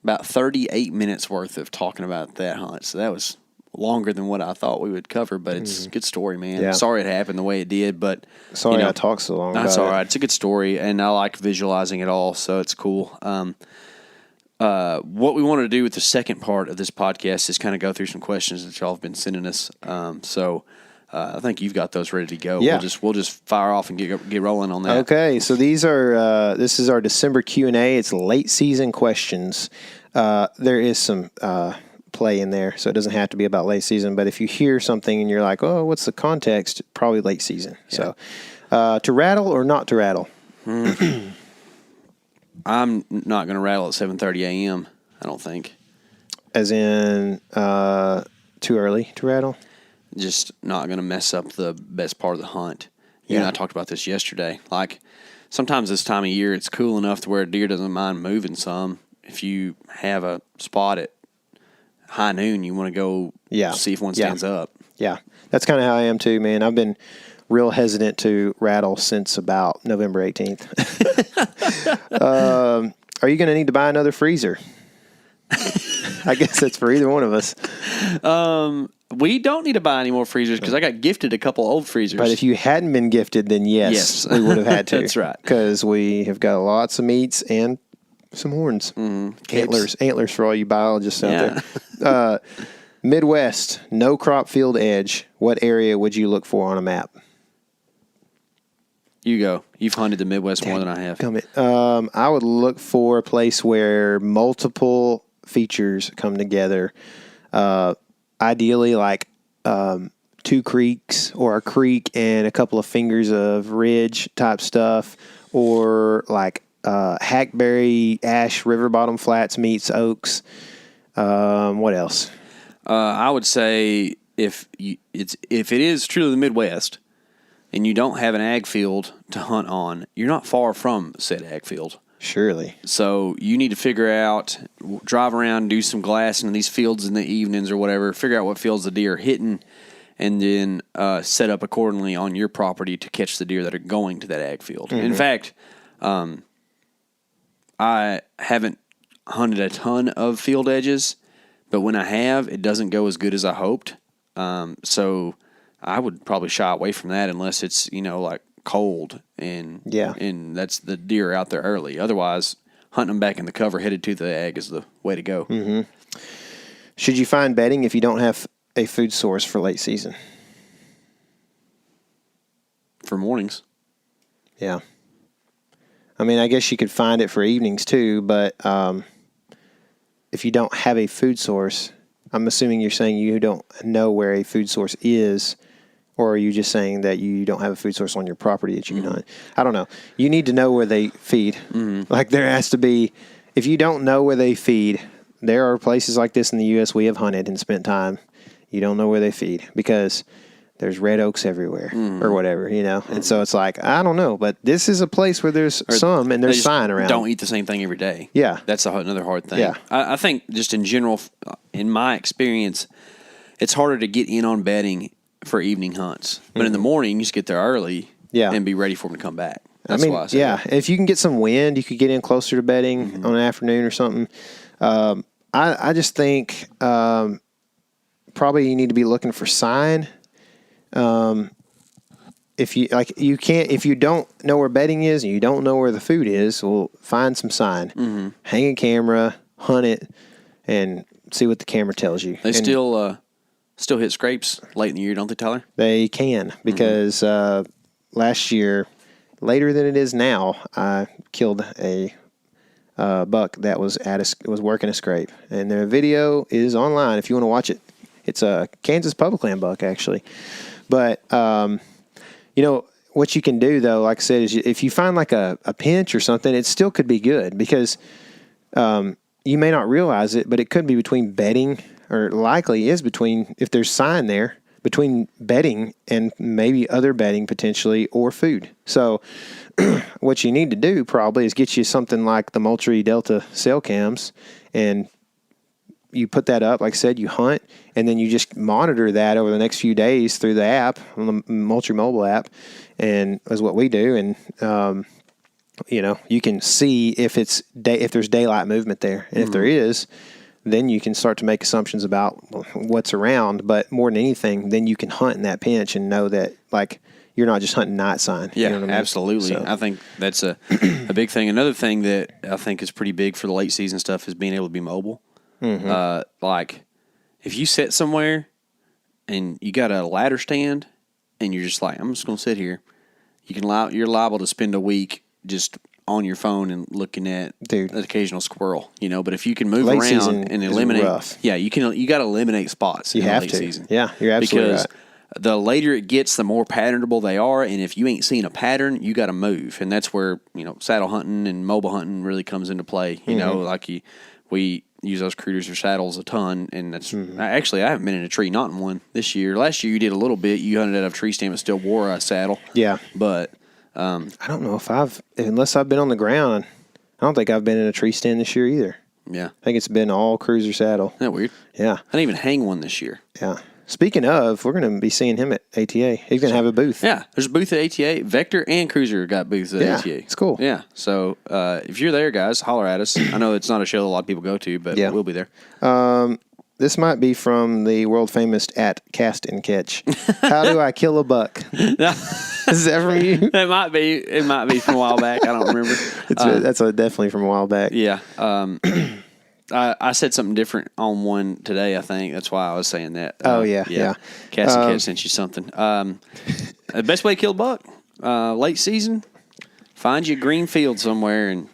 38 minutes worth of talking about that hunt. So that was longer than what I thought we would cover, but it's a good story, man. Yeah. Sorry it happened the way it did, but sorry I talked so long. That's about all right. it. It's a good story, and I like visualizing it all, so it's cool. What we wanted to do with the second part of this podcast is kind of go through some questions that y'all have been sending us. I think you've got those ready to go. Yeah. We'll just fire off and get rolling on that. Okay, so these are this is our December Q&A. It's late season questions. There is some play in there, so it doesn't have to be about late season. But if you hear something and you're like, "Oh, what's the context?" Probably late season. Yeah. So, to rattle or not to rattle? I'm not going to rattle at 7:30 a.m. I don't think. As in, too early to rattle? Just not going to mess up the best part of the hunt. You and I talked about this yesterday. Like, sometimes this time of year, it's cool enough to where a deer doesn't mind moving some. If you have a spot at high noon, you want to go see if one stands up. Yeah, that's kind of how I am too, man. I've been real hesitant to rattle since about November 18th. Are you going to need to buy another freezer? I guess that's for either one of us. We don't need to buy any more freezers because I got gifted a couple old freezers. But if you hadn't been gifted, then yes. We would have had to. That's right. Because we have got lots of meats and some horns. Antlers for all you biologists out there. Midwest, no crop field edge. What area would you look for on a map? You go. You've hunted the Midwest more than I have. I would look for a place where multiple features come together. Ideally, like two creeks or a creek and a couple of fingers of ridge type stuff, or like hackberry ash river bottom flats meets oaks. What else? I would say if it is truly the Midwest and you don't have an ag field to hunt on, you're not far from said ag field. Surely. So you need to figure out, drive around, do some glassing in these fields in the evenings or whatever, figure out what fields the deer are hitting, and then set up accordingly on your property to catch the deer that are going to that ag field. In fact, I haven't hunted a ton of field edges, but when I have, it doesn't go as good as I hoped. So I would probably shy away from that unless it's, like cold and that's the deer out there early. Otherwise, hunting them back in the cover headed to the ag is the way to go. Mm-hmm. Should you find bedding if you don't have a food source for late season? For mornings. Yeah. I mean, I guess you could find it for evenings too, but if you don't have a food source, I'm assuming you're saying you don't know where a food source is, or are you just saying that you don't have a food source on your property that you can hunt? I don't know. You need to know where they feed. Like there has to be, if you don't know where they feed, there are places like this in the U.S. we have hunted and spent time. You don't know where they feed because there's red oaks everywhere or whatever, And so it's like, I don't know, but this is a place where there's some and there's sign around. Don't eat the same thing every day. Yeah. That's another hard thing. Yeah. I think just in general, in my experience, it's harder to get in on bedding for evening hunts. But in the morning, you just get there early and be ready for them to come back. That's why I say that. If you can get some wind, you could get in closer to bedding on an afternoon or something. I just think probably you need to be looking for sign. If you don't know where bedding is and you don't know where the food is, well, find some sign, hang a camera, hunt it, and see what the camera tells you. They still hit scrapes late in the year, don't they, Tyler? They can, because last year, later than it is now, I killed a buck that was working a scrape, and their video is online if you want to watch it. It's a Kansas public land buck, actually. But what you can do though, like I said, is if you find like a pinch or something, it still could be good because you may not realize it, but it could be between bedding, or likely is between, if there's sign there, between bedding and maybe other bedding potentially, or food. So what you need to do probably is get you something like the Moultrie Delta cell cams, and you put that up, like I said, you hunt, and then you just monitor that over the next few days through the app, on the Moultrie mobile app, and that's what we do. And you can see if there's daylight movement there, and if there is, then you can start to make assumptions about what's around. But more than anything, then you can hunt in that pinch and know that like you're not just hunting night sign. Yeah, you know what I mean? absolutely. So. I think that's a big thing. Another thing that I think is pretty big for the late season stuff is being able to be mobile. Like if you sit somewhere and you got a ladder stand and you're just like, I'm just going to sit here, you're liable to spend a week just on your phone and looking at an occasional squirrel, but if you can move late around and eliminate, rough. You got to eliminate spots in the late season. Yeah, you're absolutely because right. The later it gets, the more patternable they are, and if you ain't seeing a pattern, you got to move, and that's where saddle hunting and mobile hunting really comes into play. We use those Cruisers or saddles a ton, and that's actually I haven't been in a tree, not in one this year. Last year you did a little bit. You hunted out of a tree stand, but still wore a saddle. Yeah, but I don't know if unless I've been on the ground, I don't think I've been in a tree stand this year either. Yeah, I think it's been all Cruiser saddle. Isn't that weird? Yeah, I didn't even hang one this year. Yeah. Speaking of, we're going to be seeing him at ATA. He's going to have a booth. Yeah, there's a booth at ATA. Vector and Cruiser got booths at ATA. It's cool. Yeah, so if you're there, guys, holler at us. I know it's not a show that a lot of people go to, but we'll be there. This might be from the world famous at Cast and Catch. How do I kill a buck? Is that from you? It might be. It might be from a while back. I don't remember. That's definitely from a while back. Yeah. I said something different on one today, I think. That's why I was saying that. Yeah. Cass and Catch sent you something. The best way to kill a buck, late season, find you a green field somewhere and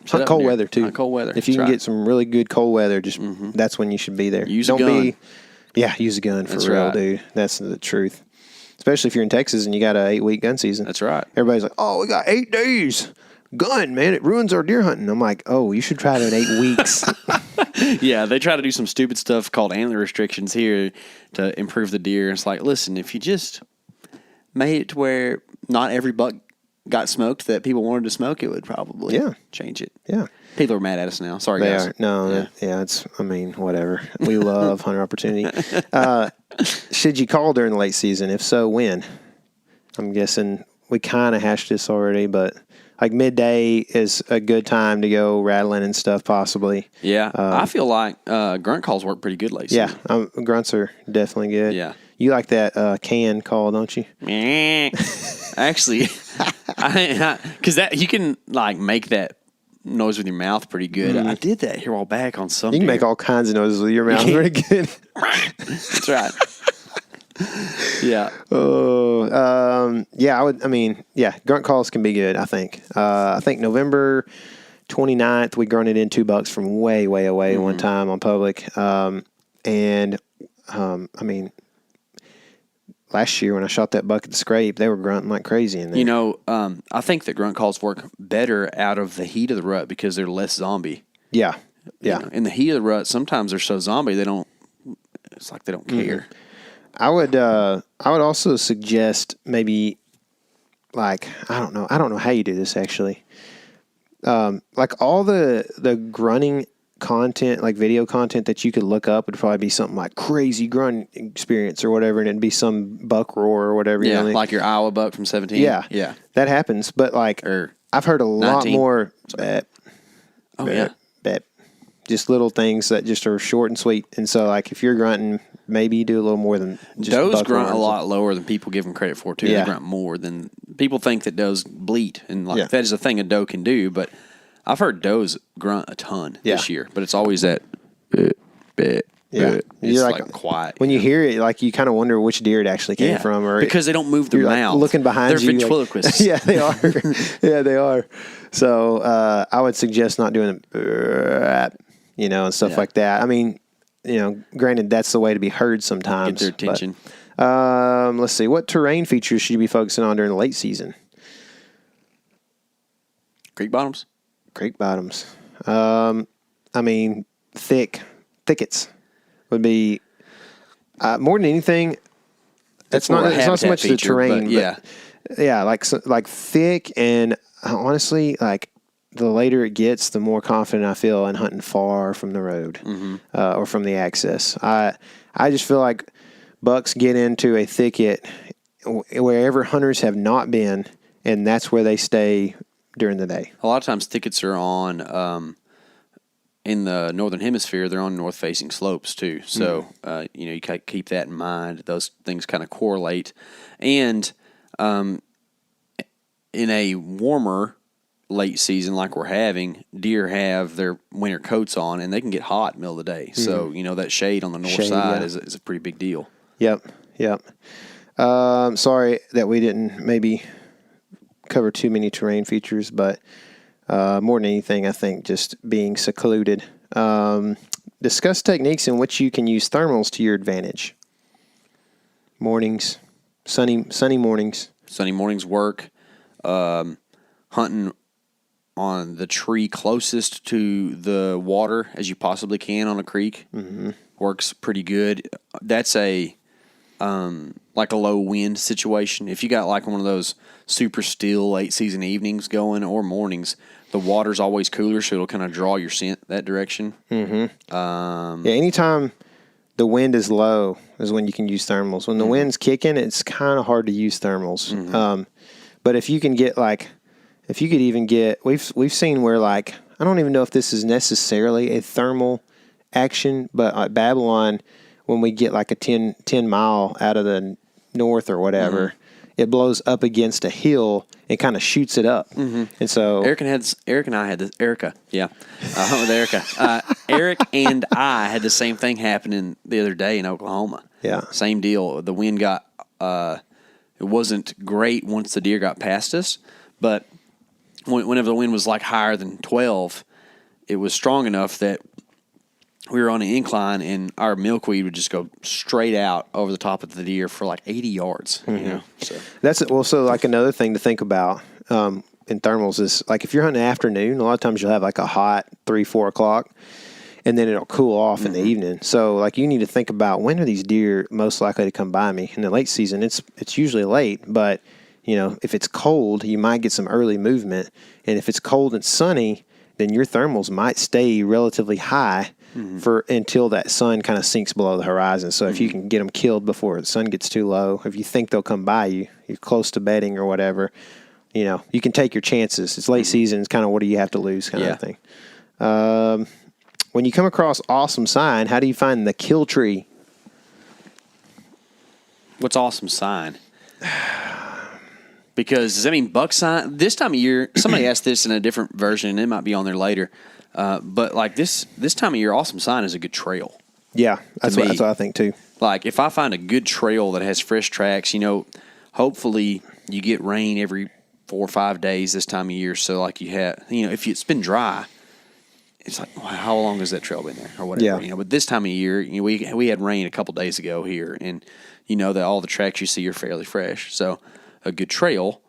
hunt cold weather, too. Hunt cold weather. If you can get some really good cold weather, just that's when you should be there. Use a gun. Yeah, use a gun for That's real, right. dude. That's the truth. Especially if you're in Texas and you got a 8-week gun season. That's right. Everybody's like, "Oh, we got 8 days. Gun, man, it ruins our deer hunting." I'm like, "Oh, you should try it in 8 weeks." Yeah, they try to do some stupid stuff called antler restrictions here to improve the deer. It's like, listen, if you just made it to where not every buck got smoked that people wanted to smoke, it would probably change it. Yeah. People are mad at us now. Sorry, They guys. are. No, it's, I mean, whatever. We love hunter opportunity. Should you call during the late season? If so, when? I'm guessing we kind of hashed this already, but like midday is a good time to go rattling and stuff, possibly. Yeah. I feel like grunt calls work pretty good late season. Yeah, grunts are definitely good. Yeah. You like that can call, don't you? Actually, because that you can like make that noise with your mouth pretty good. I did that here a while back on some. You can deer. make all kinds of noises with your mouth pretty good. That's right. Yeah. Grunt calls can be good, I think. I think November 29th, we grunted in 2 bucks from way, way away one time on public. Last year when I shot that buck at the scrape, they were grunting like crazy in there. You know, I think that grunt calls work better out of the heat of the rut because they're less zombie. Yeah. You know, in the heat of the rut, sometimes they're so zombie it's like they don't care. I would also suggest maybe like I don't know how you do this actually. Like all the grunting content, like video content that you could look up would probably be something like crazy grunt experience or whatever, and it'd be some buck roar or whatever. Yeah, you know what I mean? like your Iowa buck from 17. Yeah, that happens. But like I've heard a lot 19. more. Just little things that just are short and sweet. And so like if you're grunting, maybe you do a little more than just does buck grunt roars. a lot lower than people give them credit for too. Yeah. They grunt more than people think that does bleat, and like Yeah. that is a thing a doe can do. But I've heard does grunt a ton this year, but it's always that. Yeah, It's you're like quiet. When you hear it, like you kind of wonder which deer it actually came from, or because they don't move their you're mouth. like looking behind They're you. ventriloquists. Yeah, they are. Yeah, they are. So I would suggest not doing it, and stuff like that. I mean, granted, that's the way to be heard sometimes. Get their attention. But, let's see. What terrain features should you be focusing on during the late season? Creek bottoms. Creek bottoms. Thickets would be more than anything. It's not so much the terrain, but like thick, and honestly, like the later it gets, the more confident I feel in hunting far from the road or from the access. I just feel like bucks get into a thicket wherever hunters have not been, and that's where they stay during the day. A lot of times thickets are on in the northern hemisphere. They're on north-facing slopes too. So you keep that in mind. Those things kind of correlate, and in a warmer late season like we're having, deer have their winter coats on, and they can get hot in the middle of the day. So that shade on the north side is a pretty big deal. Yep. Sorry that we didn't maybe cover too many terrain features, but more than anything, I think just being secluded. Discuss techniques in which you can use thermals to your advantage. Mornings, sunny mornings. Sunny mornings work. Hunting on the tree closest to the water as you possibly can on a creek works pretty good. That's a like a low wind situation. If you got like one of those super still late season evenings going or mornings, the water's always cooler, so it'll kind of draw your scent that direction. Anytime the wind is low is when you can use thermals. When the wind's kicking, it's kind of hard to use thermals. But if you can get if you could even get, we've seen where I don't even know if this is necessarily a thermal action, but at Babylon, when we get a 10 mile out of the north or whatever, it blows up against a hill and kind of shoots it up. And so Eric and I had this. Erica, yeah, with Erica. Eric and I had the same thing happening the other day in Oklahoma. Yeah, same deal. The wind got it wasn't great once the deer got past us, but whenever the wind was higher than 12, it was strong enough that we were on an incline, and our milkweed would just go straight out over the top of the deer for like 80 yards. You know, so That's also like another thing to think about in thermals is like if you're hunting afternoon, a lot of times you'll have like a hot 3-4 o'clock, and then it'll cool off in the evening. So like you need to think about when are these deer most likely to come by me. In the late season, it's usually late, but you know if it's cold, you might get some early movement, and if it's cold and sunny, then your thermals might stay relatively high for until that sun kind of sinks below the horizon. So if you can get them killed before the sun gets too low, if you think they'll come by you, you're close to bedding or whatever, you know, you can take your chances. It's late season. It's kind of what do you have to lose kind of thing. When you come across awesome sign, how do you find the kill tree? what's awesome sign? Because does that mean buck sign? This time of year, somebody asked this in a different version, and it might be on there later. But like this time of year, awesome sign is a good trail. Yeah, that's what I think too. Like if I find a good trail that has fresh tracks, you know, hopefully you get rain every 4 or 5 days this time of year. So like you have, you know, if it's been dry, it's like, wow, how long has that trail been there or whatever? Yeah. You know, but this time of year, you know, we had rain a couple days ago here, and you know that all the tracks you see are fairly fresh. So a good trail.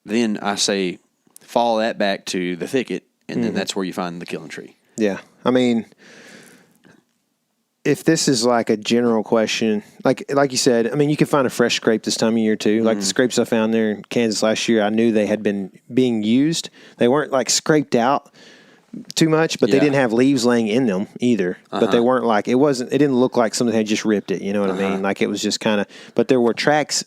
Then I say follow that back to the thicket, and then that's where you find the killing tree. Yeah. I mean, if this is like a general question, like you said, I mean, you can find a fresh scrape this time of year too. Like the scrapes I found there in Kansas last year, I knew they had been being used. They weren't like scraped out too much, but they didn't have leaves laying in them either. But they weren't like, it didn't look like something had just ripped it. You know what I mean? Like it was just kind of, but there were tracks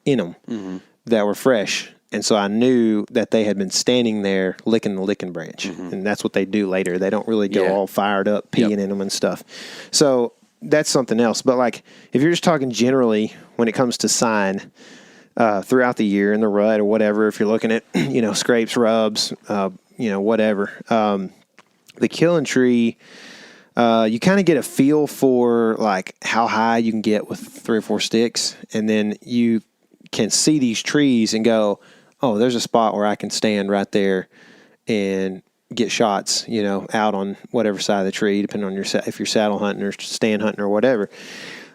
in them that were fresh. And so I knew that they had been standing there licking the licking branch. And that's what they do later. They don't really go all fired up, peeing in them and stuff. So that's something else. But like if you're just talking generally when it comes to sign throughout the year in the rut or whatever, if you're looking at, you know, scrapes, rubs, you know, whatever, the killing tree, you kind of get a feel for like how high you can get with 3 or 4 sticks. And then you can see these trees and go, oh, there's a spot where I can stand right there and get shots, you know, out on whatever side of the tree, depending on if you're saddle hunting or stand hunting or whatever.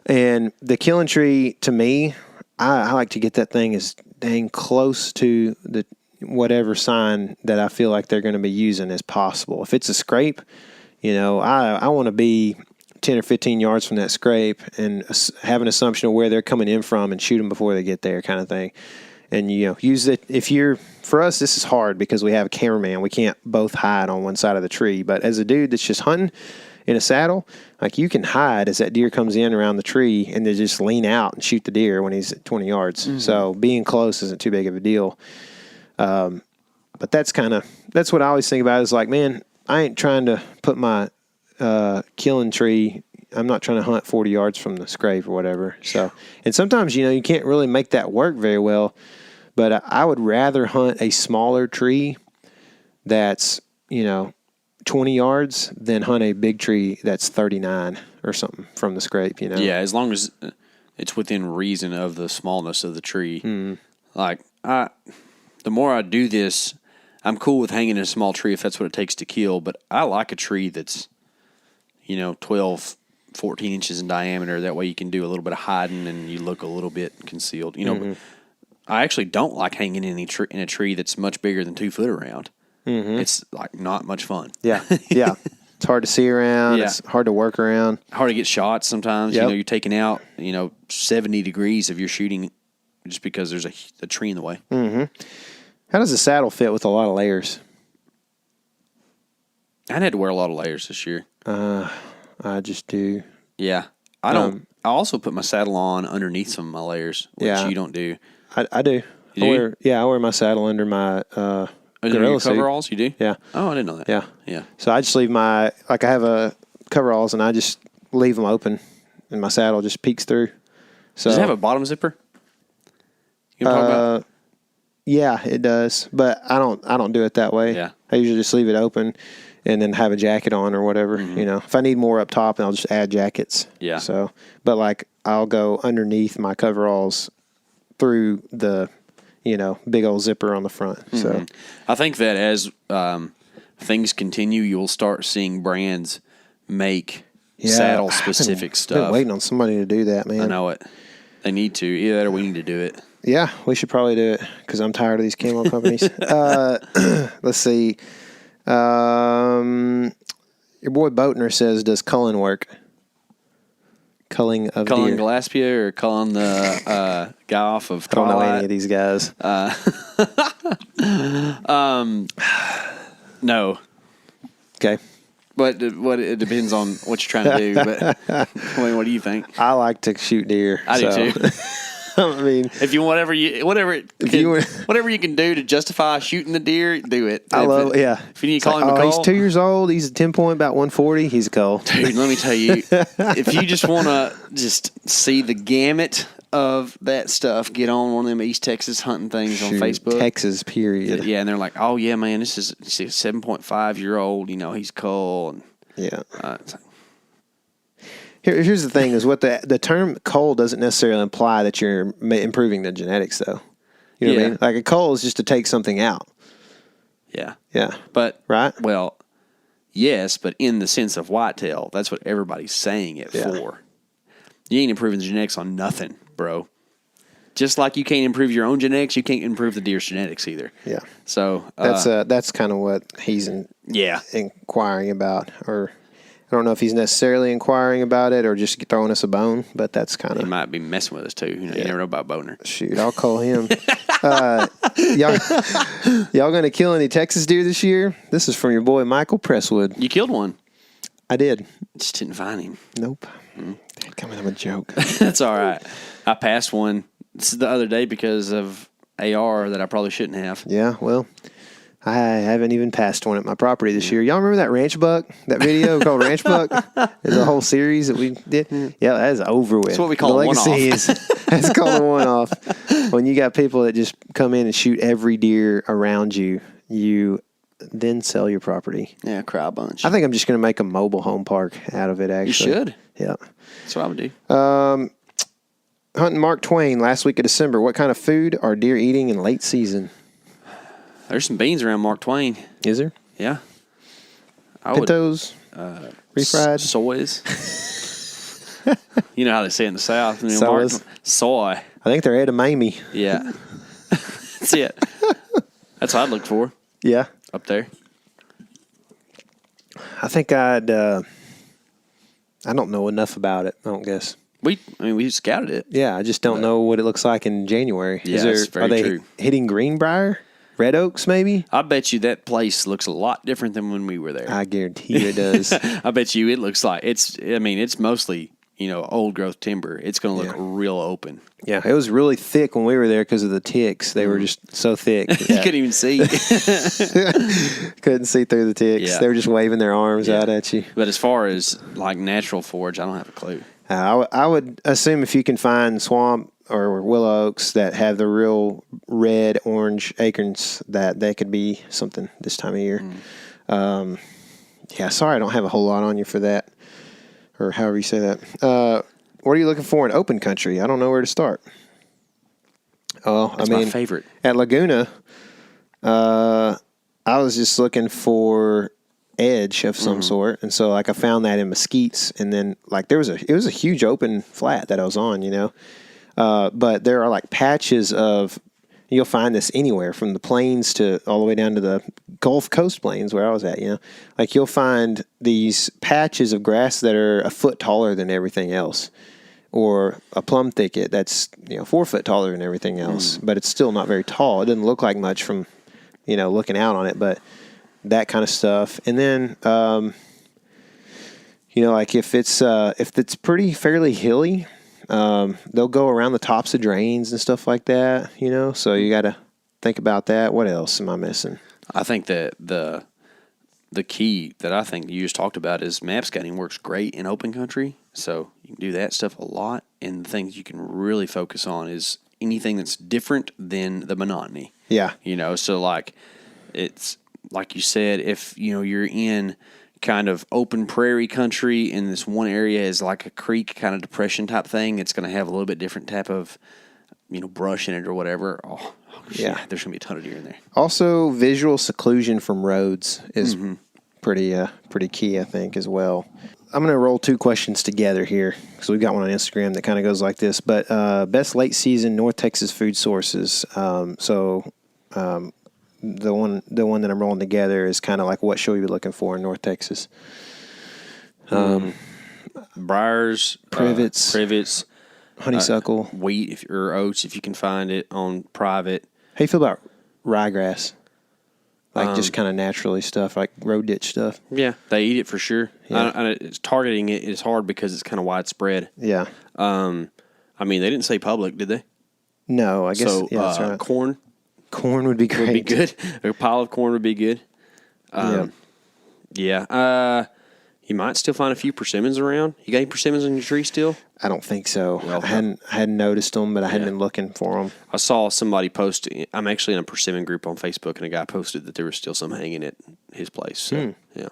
And the killing tree, to me, I like to get that thing as dang close to the whatever sign that I feel like they're going to be using as possible. If it's a scrape, you know, I want to be 10 or 15 yards from that scrape and have an assumption of where they're coming in from and shoot them before they get there kind of thing. And, you know, use it. For us, this is hard because we have a cameraman. We can't both hide on one side of the tree. But as a dude that's just hunting in a saddle, like you can hide as that deer comes in around the tree and then just lean out and shoot the deer when he's at 20 yards. So being close isn't too big of a deal. But that's what I always think about is like, man, I ain't trying to put my killing tree. I'm not trying to hunt 40 yards from the scrape or whatever. So, and sometimes, you know, you can't really make that work very well, but I would rather hunt a smaller tree that's, you know, 20 yards than hunt a big tree that's 39 or something from the scrape, you know? Yeah. As long as it's within reason of the smallness of the tree. Like the more I do this, I'm cool with hanging in a small tree if that's what it takes to kill, but I like a tree that's, you know, 12, 14 inches in diameter. That way you can do a little bit of hiding and you look a little bit concealed. You know, I actually don't like hanging in a tree that's much bigger than 2 foot around. It's like not much fun. Yeah, yeah. It's hard to see around. Yeah. It's hard to work around. Hard to get shots sometimes. Yep. You know, you're taking out, 70 degrees if you're shooting just because there's a tree in the way. How does the saddle fit with a lot of layers? I had to wear a lot of layers this year. I just do. Yeah. I don't. I also put my saddle on underneath some of my layers, which you don't do. I do. You do? I wear my saddle under my Under your coveralls, you do? Yeah. Oh, I didn't know that. Yeah. Yeah. So I just leave I have a coveralls and I just leave them open and my saddle just peeks through. So Does it have a bottom zipper? You know what I'm talking about? Yeah, it does. But I don't do it that way. Yeah. I usually just leave it open and then have a jacket on or whatever. You know, if I need more up top, then I'll just add jackets. Yeah. So, but like I'll go underneath my coveralls through the, big old zipper on the front. So I think that as things continue, you'll start seeing brands make saddle specific stuff. Been waiting on somebody to do that, man. I know it. They need to. Either that or we need to do it. Yeah, we should probably do it because I'm tired of these camo companies. Let's see. Your boy Boatner says, does culling work? Culling of Cullen deer. Gillespie or Cullen the guy off of I don't know Twilight? any of these guys. No. Okay. But it depends on what you're trying to do. But I mean, what do you think? I like to shoot deer. I do too. I mean, If you whatever you can do to justify shooting the deer, do it. I love it. Yeah. If you need to call him a he's call, 2 years old. He's a 10 point, about 140. He's a cull. dude, let me tell you, if you just want to just see the gamut of that stuff, get on one of them East Texas hunting things on Facebook. Texas, period. Yeah, and they're like, oh, yeah, man, this is a 7.5-year-old. He's cull. And, Yeah. it's like, Here's the thing: is what the term cull doesn't necessarily imply that you're improving the genetics, though. You know what I mean? Like a cull is just to take something out. yeah. Yeah. But, Right? well, yes, but in the sense of whitetail, that's what everybody's saying it for. You ain't improving the genetics on nothing, bro. Just like you can't improve your own genetics, you can't improve the deer's genetics either. Yeah. So That's kind of what he's inquiring about, or I don't know if he's necessarily inquiring about it or just throwing us a bone, but that's kind he of. might be messing with us too. You never know about Boner. Shoot, I'll call him. Y'all going to kill any Texas deer this year? This is from your boy Michael Presswood. You killed one. I did. Just didn't find him. Nope. Coming up a joke. That's all right. I passed one the other day because of AR that I probably shouldn't have. Yeah, well, I haven't even passed one at my property this year. Y'all remember that Ranch Buck? That video called Ranch Buck? There's a whole series that we did. Yeah, that is over with. That's what we call a one-off. That's called a one-off. When you got people that just come in and shoot every deer around you, you then sell your property. Yeah, cry a bunch. I think I'm just going to make a mobile home park out of it, actually. You should. Yeah. That's what I would do. Hunting Mark Twain last week of December. What kind of food are deer eating in late season? There's some beans around Mark Twain. Is there? Yeah. Pintos? Refried? Soys. You know how they say it in the South. Soys. Soy. I think they're edamame. Yeah. That's it. That's what I'd look for Yeah. up there. I think I don't know enough about it, I don't guess. We scouted it. Yeah, I just don't know what it looks like in January. Yeah, it's very are they true. hitting Greenbrier? Red Oaks, maybe? I bet you that place looks a lot different than when we were there. I guarantee you it does. I bet you it looks like it's mostly, old growth timber. It's going to look real open. Yeah, it was really thick when we were there because of the ticks. They were just so thick. You couldn't even see. Couldn't see through the ticks. Yeah. They were just waving their arms out at you. But as far as like natural forage, I don't have a clue. I would assume if you can find swamp or willow oaks that have the real red, orange acorns, that they could be something this time of year. Sorry I don't have a whole lot on you for that, or however you say that. What are you looking for in open country? I don't know where to start. That's my favorite. At Laguna, I was just looking for edge of some sort, and so I found that in mesquites, and then it was a huge open flat that I was on, but there are patches of, you'll find this anywhere from the plains to all the way down to the Gulf Coast plains where I was at, you'll find these patches of grass that are a foot taller than everything else, or a plum thicket that's 4 foot taller than everything else, but it's still not very tall. It doesn't look like much from looking out on it, but that kind of stuff. And then, if it's pretty fairly hilly, they'll go around the tops of drains and stuff like that, so you got to think about that. What else am I missing? I think that the key that I think you just talked about is map scouting works great in open country. So you can do that stuff a lot. And the things you can really focus on is anything that's different than the monotony. Yeah. So it's like you said, if you're in kind of open prairie country and this one area is like a creek kind of depression type thing, it's going to have a little bit different type of brush in it or whatever, Yeah. there's gonna be a ton of deer in there. Also, visual seclusion from roads is pretty key, I think, as well. I'm going to roll 2 questions together here because we've got one on Instagram that kind of goes like this. But best late season North Texas food sources. The one that I'm rolling together is kind of like what should we be looking for in North Texas? Briars, privets, honeysuckle, wheat or oats if you can find it on private. How do you feel about ryegrass? Like just kind of naturally stuff, like road ditch stuff. Yeah, they eat it for sure. Yeah. Targeting it is hard because it's kind of widespread. Yeah. They didn't say public, did they? No, I guess. So, that's right. corn would be great. would be good. A pile of corn would be good. Yeah. You might still find a few persimmons around. You got any persimmons on your tree still? I don't think so. Well, I hadn't noticed them, but I hadn't been looking for them. I saw somebody post. I'm actually in a persimmon group on Facebook, and a guy posted that there was still some hanging at his place. So, yeah.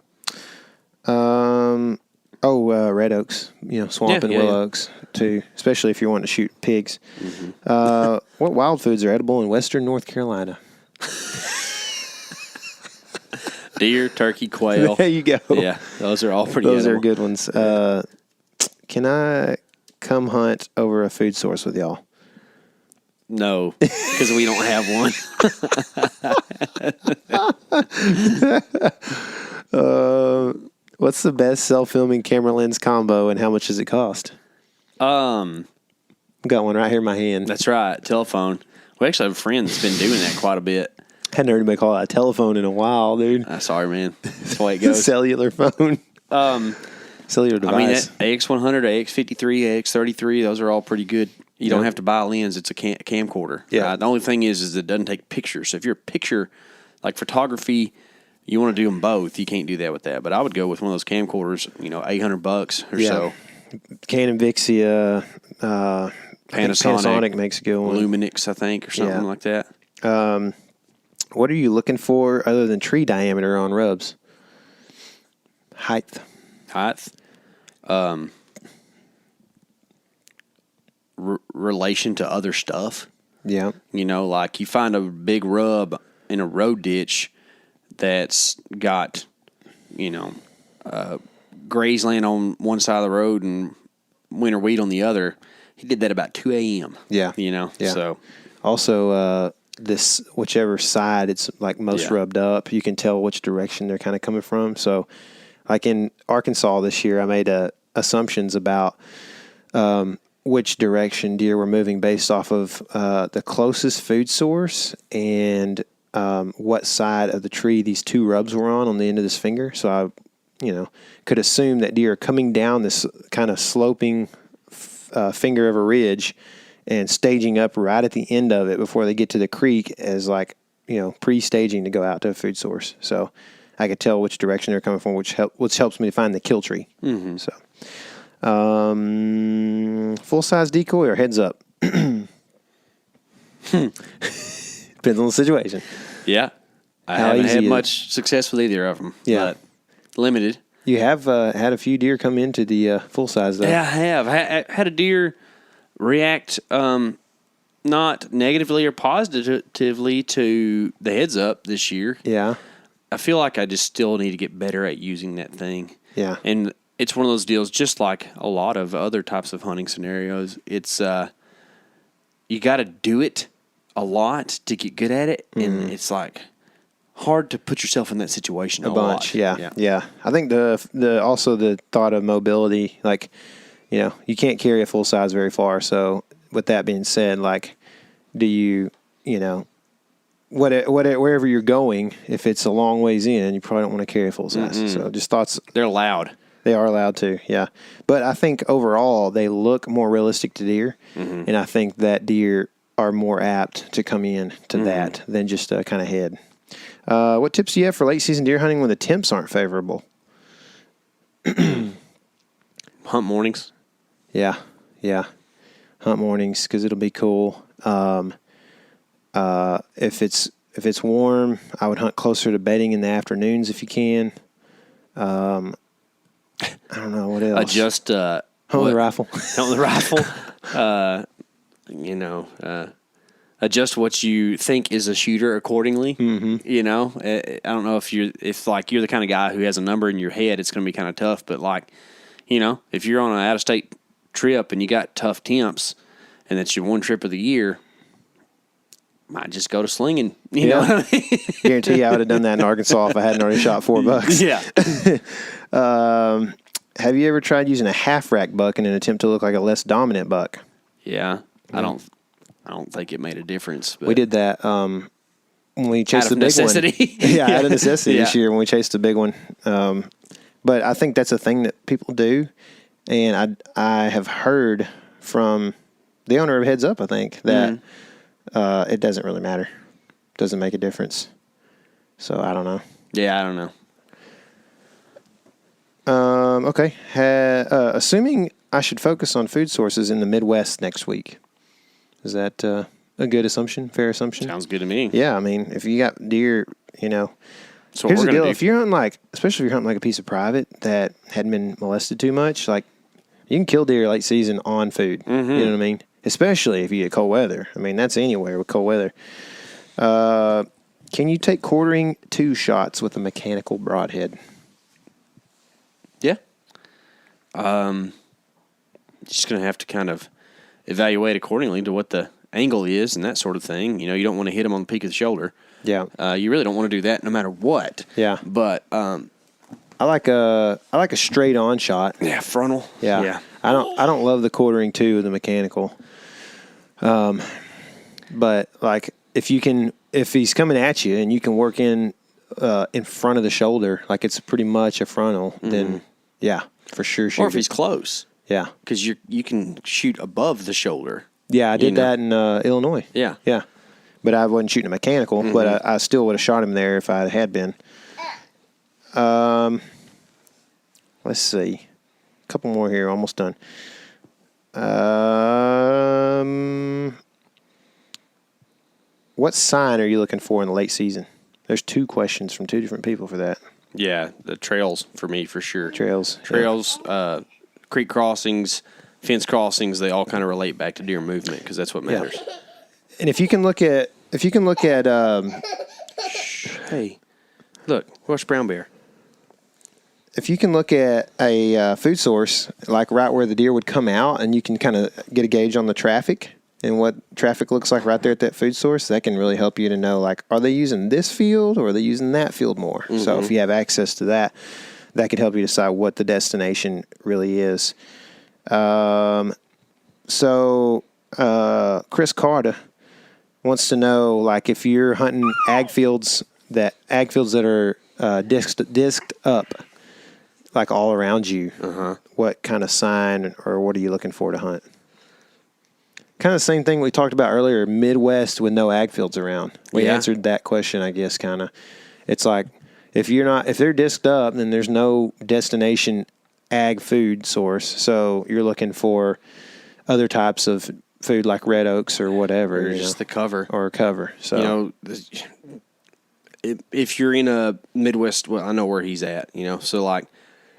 Red oaks, swamp and willow oaks too, especially if you're wanting to shoot pigs. What wild foods are edible in western North Carolina? Deer, turkey, quail. There you go. Yeah, those are all pretty Those edible. are good ones. Can I come hunt over a food source with y'all? No, because we don't have one. What's the best self-filming camera lens combo, and how much does it cost? Um, Got one right here in my hand. That's right, telephone. We actually have a friend that's been doing that quite a bit. Hadn't heard anybody call it a telephone in a while, dude. Sorry, man. That's the way it goes. Cellular phone. Cellular device. That AX100, AX53, AX33, those are all pretty good. You don't have to buy a lens. It's a camcorder. Yeah. The only thing is it doesn't take pictures. So if you're a picture, like photography, you want to do them both. You can't do that with that. But I would go with one of those camcorders, $800 or so. Canon Vixia, Panasonic makes a good one. Luminix, I think, or something like that. What are you looking for other than tree diameter on rubs? Height. Relation to other stuff. Yeah. Like you find a big rub in a road ditch that's got, grazeland on one side of the road and winter wheat on the other. He did that about 2 a.m. Yeah. Yeah. So also, this whichever side it's like most rubbed up, you can tell which direction they're kind of coming from. So, like in Arkansas this year, I made assumptions about which direction deer were moving based off of the closest food source and what side of the tree these 2 rubs were on the end of this finger. So I, could assume that deer are coming down this kind of sloping finger of a ridge and staging up right at the end of it before they get to the creek as pre-staging to go out to a food source. So I could tell which direction they're coming from, which helps me to find the kill tree. Mm-hmm. So, full-size decoy or heads up? Depends on the situation. Yeah. I haven't had much success with either of them. Yeah. But limited. You have had a few deer come into the full-size, though. Yeah, I have. I had a deer react not negatively or positively to the heads up this year. Yeah. I feel like I just still need to get better at using that thing. Yeah. And it's one of those deals, just like a lot of other types of hunting scenarios. It's you got to do it a lot to get good at it, and it's like hard to put yourself in that situation a bunch. lot. Yeah. I think the also the thought of mobility, like, you can't carry a full size very far. So with that being said, like, do you, wherever you're going, if it's a long ways in, you probably don't want to carry a full size. Mm-hmm. So just thoughts. They're loud. They are allowed to, yeah. But I think overall they look more realistic to deer, and I think that deer are more apt to come in to that than just a kind of head. What tips do you have for late season deer hunting when the temps aren't favorable? Hunt mornings. Yeah. Hunt mornings because it'll be cool. If it's warm, I would hunt closer to bedding in the afternoons if you can. I don't know what else. Just hunt with a rifle. Hunt with a rifle. adjust what you think is a shooter accordingly. Mm-hmm. I don't know if you're the kind of guy who has a number in your head, it's going to be kind of tough. But if you're on an out of state trip and you got tough temps, and that's your one trip of the year, might just go to slinging. You know what I mean? Guarantee you I would have done that in Arkansas if I hadn't already shot $4. Yeah. Have you ever tried using a half rack buck in an attempt to look like a less dominant buck? Yeah. I don't think it made a difference. But we did that when we chased the big necessity. one. Yeah, out of necessity this year when we chased the big one. But I think that's a thing that people do, and I have heard from the owner of Heads Up, I think, that it doesn't really matter. Doesn't make a difference. So I don't know. Yeah, I don't know. Okay. Assuming I should focus on food sources in the Midwest next week. Is that a good assumption? Fair assumption? Sounds good to me. Yeah, I mean, if you got deer, So here's the deal. If you're hunting especially if you're hunting a piece of private that hadn't been molested too much, you can kill deer late season on food. Mm-hmm. You know what I mean? Especially if you get cold weather. I mean, that's anywhere with cold weather. Can you take quartering 2 shots with a mechanical broadhead? Yeah. Just going to have to kind of evaluate accordingly to what the angle is and that sort of thing. You don't want to hit them on the peak of the shoulder. Yeah. You really don't want to do that no matter what. Yeah. But I like a straight on shot. Yeah, frontal. Yeah. I don't love the quartering 2 with the mechanical. But if he's coming at you and you can work in front of the shoulder, it's pretty much a frontal, then yeah, for sure. Or if he's close. Yeah. Because you can shoot above the shoulder. Yeah, I did that in Illinois. Yeah. Yeah. But I wasn't shooting a mechanical, but I still would have shot him there if I had been. Let's see. A couple more here, almost done. What sign are you looking for in the late season? There's 2 questions from 2 different people for that. Yeah, the trails for me, for sure. Trails, creek crossings, fence crossings, they all kind of relate back to deer movement because that's what matters. Yeah. And if you can look at hey, look, watch brown bear. If you can look at a food source, right where the deer would come out, and you can kind of get a gauge on the traffic and what traffic looks like right there at that food source, that can really help you to know, are they using this field or are they using that field more? Mm-hmm. So if you have access to that, that could help you decide what the destination really is. Chris Carter wants to know, if you're hunting ag fields that are disked up, all around you, what kind of sign or what are you looking for to hunt? Kind of the same thing we talked about earlier, Midwest with no ag fields around. We answered that question, I guess, kind of. It's if they're disked up, then there's no destination ag food source. So you're looking for other types of food like red oaks or whatever. Or just the cover. Or cover. So, if you're in a Midwest, well, I know where he's at, so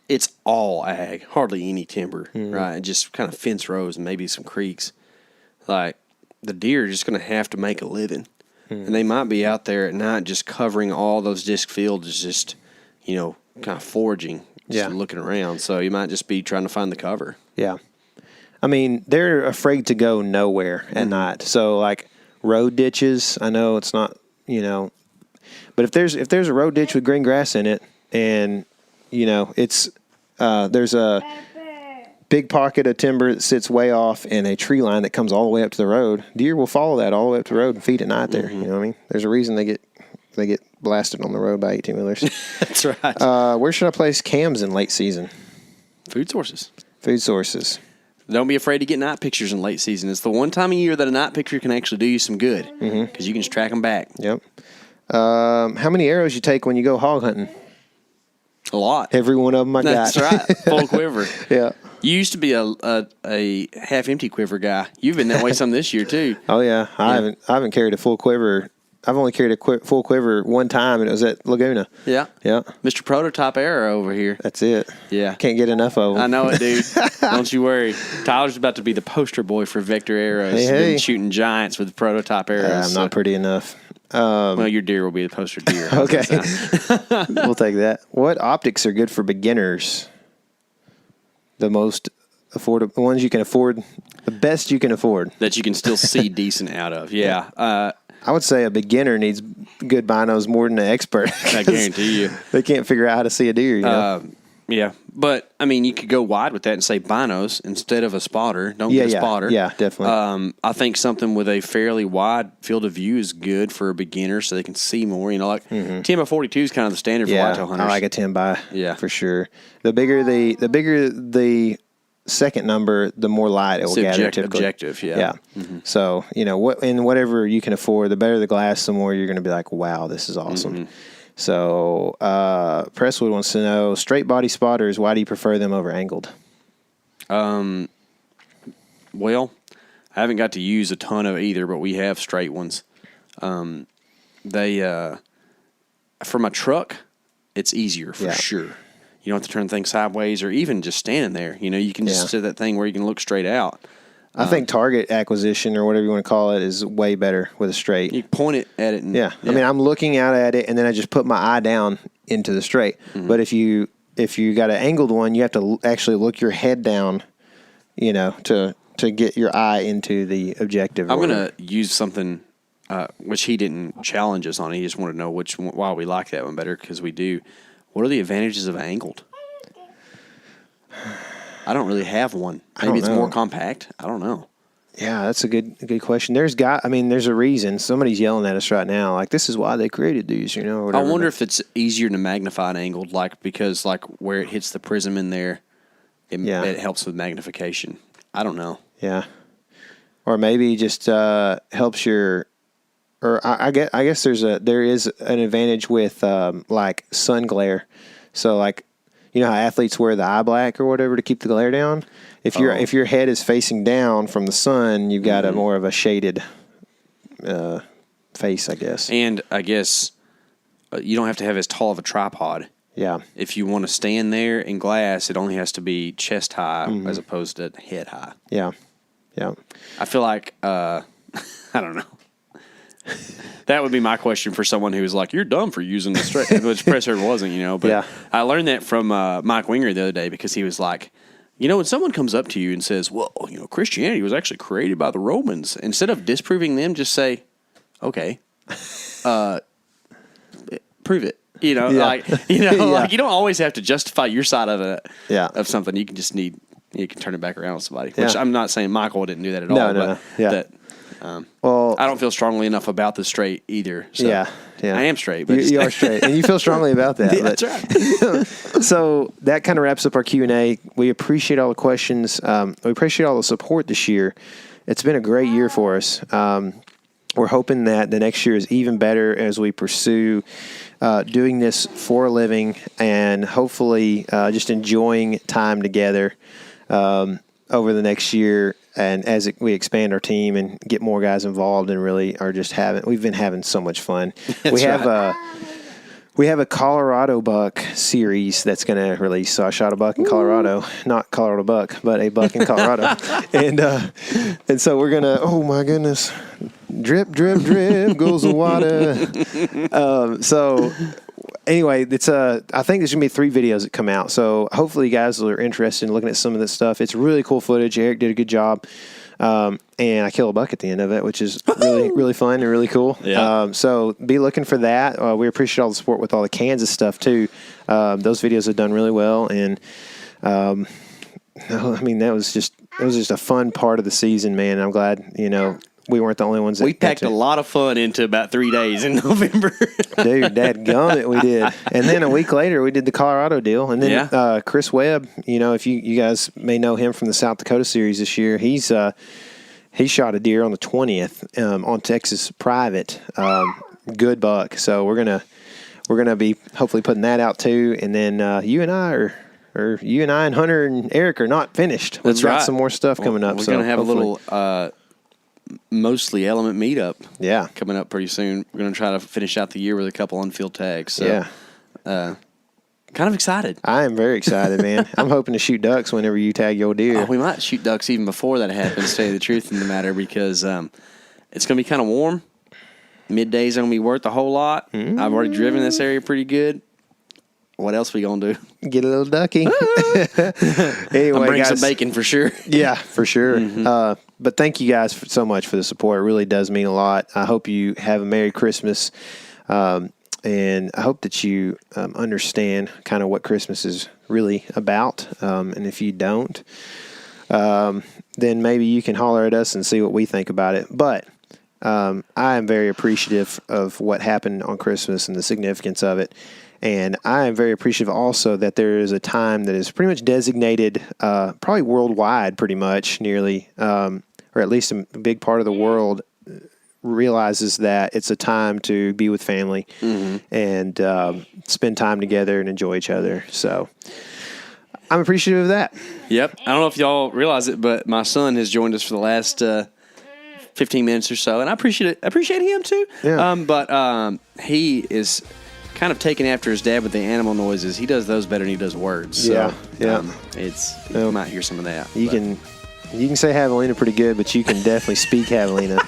it's all ag, hardly any timber, right? And just kind of fence rows and maybe some creeks. The deer are just going to have to make a living. And they might be out there at night just covering all those disc fields, just, kind of foraging, just looking around. So you might just be trying to find the cover. Yeah. I mean, they're afraid to go nowhere at night. So, road ditches, I know it's not, but if there's a road ditch with green grass in it and, it's there's a big pocket of timber that sits way off and a tree line that comes all the way up to the road, deer will follow that all the way up to the road and feed at night there. You know what I mean? There's a reason they get blasted on the road by 18-wheelers. That's right. Where should I place cams in late season? Food sources. Don't be afraid to get night pictures in late season. It's the one time of year that a night picture can actually do you some good because you can just track them back. Yep. How many arrows you take when you go hog hunting? A lot. Every one of them I got. That's right. Full quiver. Yeah. You used to be a half empty quiver guy. You've been that way some this year too. Oh yeah. I haven't carried a full quiver I've only carried a full quiver one time, and it was at Laguna. Yeah. Yeah. Mr. Prototype Arrow over here. That's it. Yeah. Can't get enough of them. I know it, dude. Don't you worry. Tyler's about to be the poster boy for Vector arrows. He's been shooting giants with prototype arrows. I'm not pretty enough. Well, your deer will be the poster deer. Okay. We'll take that. What optics are good for beginners? The most affordable, the ones you can afford, the best you can afford. That you can still see decent out of. Yeah. I would say a beginner needs good binos more than an expert. I guarantee you. They can't figure out how to see a deer. You know? Yeah. But, I mean, you could go wide with that and say binos instead of a spotter. Don't get a spotter. Yeah, definitely. I think something with a fairly wide field of view is good for a beginner so they can see more. You know, like 10 by 42 is kind of the standard for whitetail hunters. I like a 10 by. Yeah. For sure. The bigger the second number, the more light it will gather typically. Objective, yeah. Yeah. Mm-hmm. So, you know, whatever you can afford, the better the glass, the more you're going to be like, wow, this is awesome. Mm-hmm. So, Presswood wants to know, straight body spotters, why do you prefer them over angled? Well, I haven't got to use a ton of either, but we have straight ones. For my truck, it's easier for sure. You don't have to turn things sideways or even just standing there. You know, you can just set that thing where you can look straight out. I think target acquisition or whatever you want to call it is way better with a straight. You point it at it. I mean, I'm looking out at it, and then I just put my eye down into the straight. Mm-hmm. But if you got an angled one, you have to actually look your head down, you know, to get your eye into the objective. I'm going to use something which he didn't challenge us on. He just wanted to know why we like that one better, because we do. What are the advantages of angled? I don't really have one. Maybe it's more compact. I don't know. Yeah, that's a good question. There's a reason. Somebody's yelling at us right now. Like, this is why they created these, you know. Or whatever. I wonder if it's easier to magnify an angled, because where it hits the prism in there, it helps with magnification. I don't know. Yeah, or maybe just helps your. Or I guess there is an advantage with like sun glare. So like, you know how athletes wear the eye black or whatever to keep the glare down. If your head is facing down from the sun, you've got a more of a shaded face, I guess. And I guess you don't have to have as tall of a tripod. Yeah. If you want to stand there in glass, it only has to be chest high as opposed to head high. Yeah. Yeah. I feel like I don't know. That would be my question for someone who was like, "You're dumb for using the straight," which Presser wasn't, you know. But I learned that from Mike Winger the other day, because he was like, you know, when someone comes up to you and says, "Well, you know, Christianity was actually created by the Romans," instead of disproving them, just say, "Okay, prove it." You know, like you don't always have to justify your side of it. Of something. You can just you can turn it back around on somebody. Which I'm not saying Michael didn't do that at all. But that. Well, I don't feel strongly enough about the straight either. So I am straight. But you are straight, and you feel strongly about that. That's right. So that kind of wraps up our Q&A. We appreciate all the questions. We appreciate all the support this year. It's been a great year for us. We're hoping that the next year is even better as we pursue doing this for a living, and hopefully just enjoying time together over the next year. And as we expand our team and get more guys involved, and really are just we've been having so much fun. We have a Colorado buck series that's going to release. So I shot a buck in Colorado, not Colorado buck, but a buck in Colorado, and so we're gonna. Oh my goodness, drip, drip, drip goes the water. So. Anyway, I think there's going to be 3 videos that come out. So hopefully you guys are interested in looking at some of this stuff. It's really cool footage. Eric did a good job. And I kill a buck at the end of it, which is really, really fun and really cool. Yeah. So be looking for that. We appreciate all the support with all the Kansas stuff too. Those videos have done really well. And, I mean, it was just a fun part of the season, man. I'm glad, you know, we weren't the only ones that we packed a lot of fun into about 3 days in November. Dude, dadgummit, we did. And then a week later, we did the Colorado deal. And then Chris Webb, you know, if you guys may know him from the South Dakota series this year, he shot a deer on the 20th on Texas Private. Good buck. So we're gonna be hopefully putting that out too. And then you and I and Hunter and Eric are not finished. We've got some more stuff coming up. We're gonna have a little mostly element meetup. Yeah. Coming up pretty soon. We're going to try to finish out the year with a couple on-field tags. So, kind of excited. I am very excited, man. I'm hoping to shoot ducks whenever you tag your deer. Oh, we might shoot ducks even before that happens, to tell you the truth in the matter, because it's going to be kind of warm. Middays are going to be worth a whole lot. I've already driven this area pretty good. What else we going to do? Get a little ducky. Anyway, I'm bringing guys, some bacon for sure. Yeah, for sure. But thank you guys so much for the support. It really does mean a lot. I hope you have a Merry Christmas. And I hope that you understand kind of what Christmas is really about. And if you don't, then maybe you can holler at us and see what we think about it. But I am very appreciative of what happened on Christmas and the significance of it. And I am very appreciative also that there is a time that is pretty much designated, probably worldwide pretty much, nearly, or at least a big part of the world realizes that it's a time to be with family and spend time together and enjoy each other. So I'm appreciative of that. Yep. I don't know if y'all realize it, but my son has joined us for the last 15 minutes or so, and I appreciate him too. Yeah. But he is kind of taken after his dad with the animal noises. He does those better than he does words. So, yeah. You might hear some of that. You can say javelina pretty good, but you can definitely speak javelina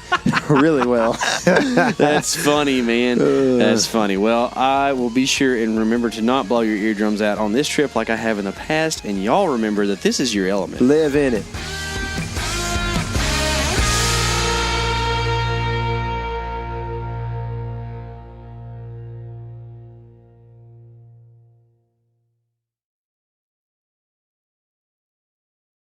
really well. That's funny, man. That's funny. Well, I will be sure and remember to not blow your eardrums out on this trip like I have in the past, and y'all remember that this is your element. Live in it.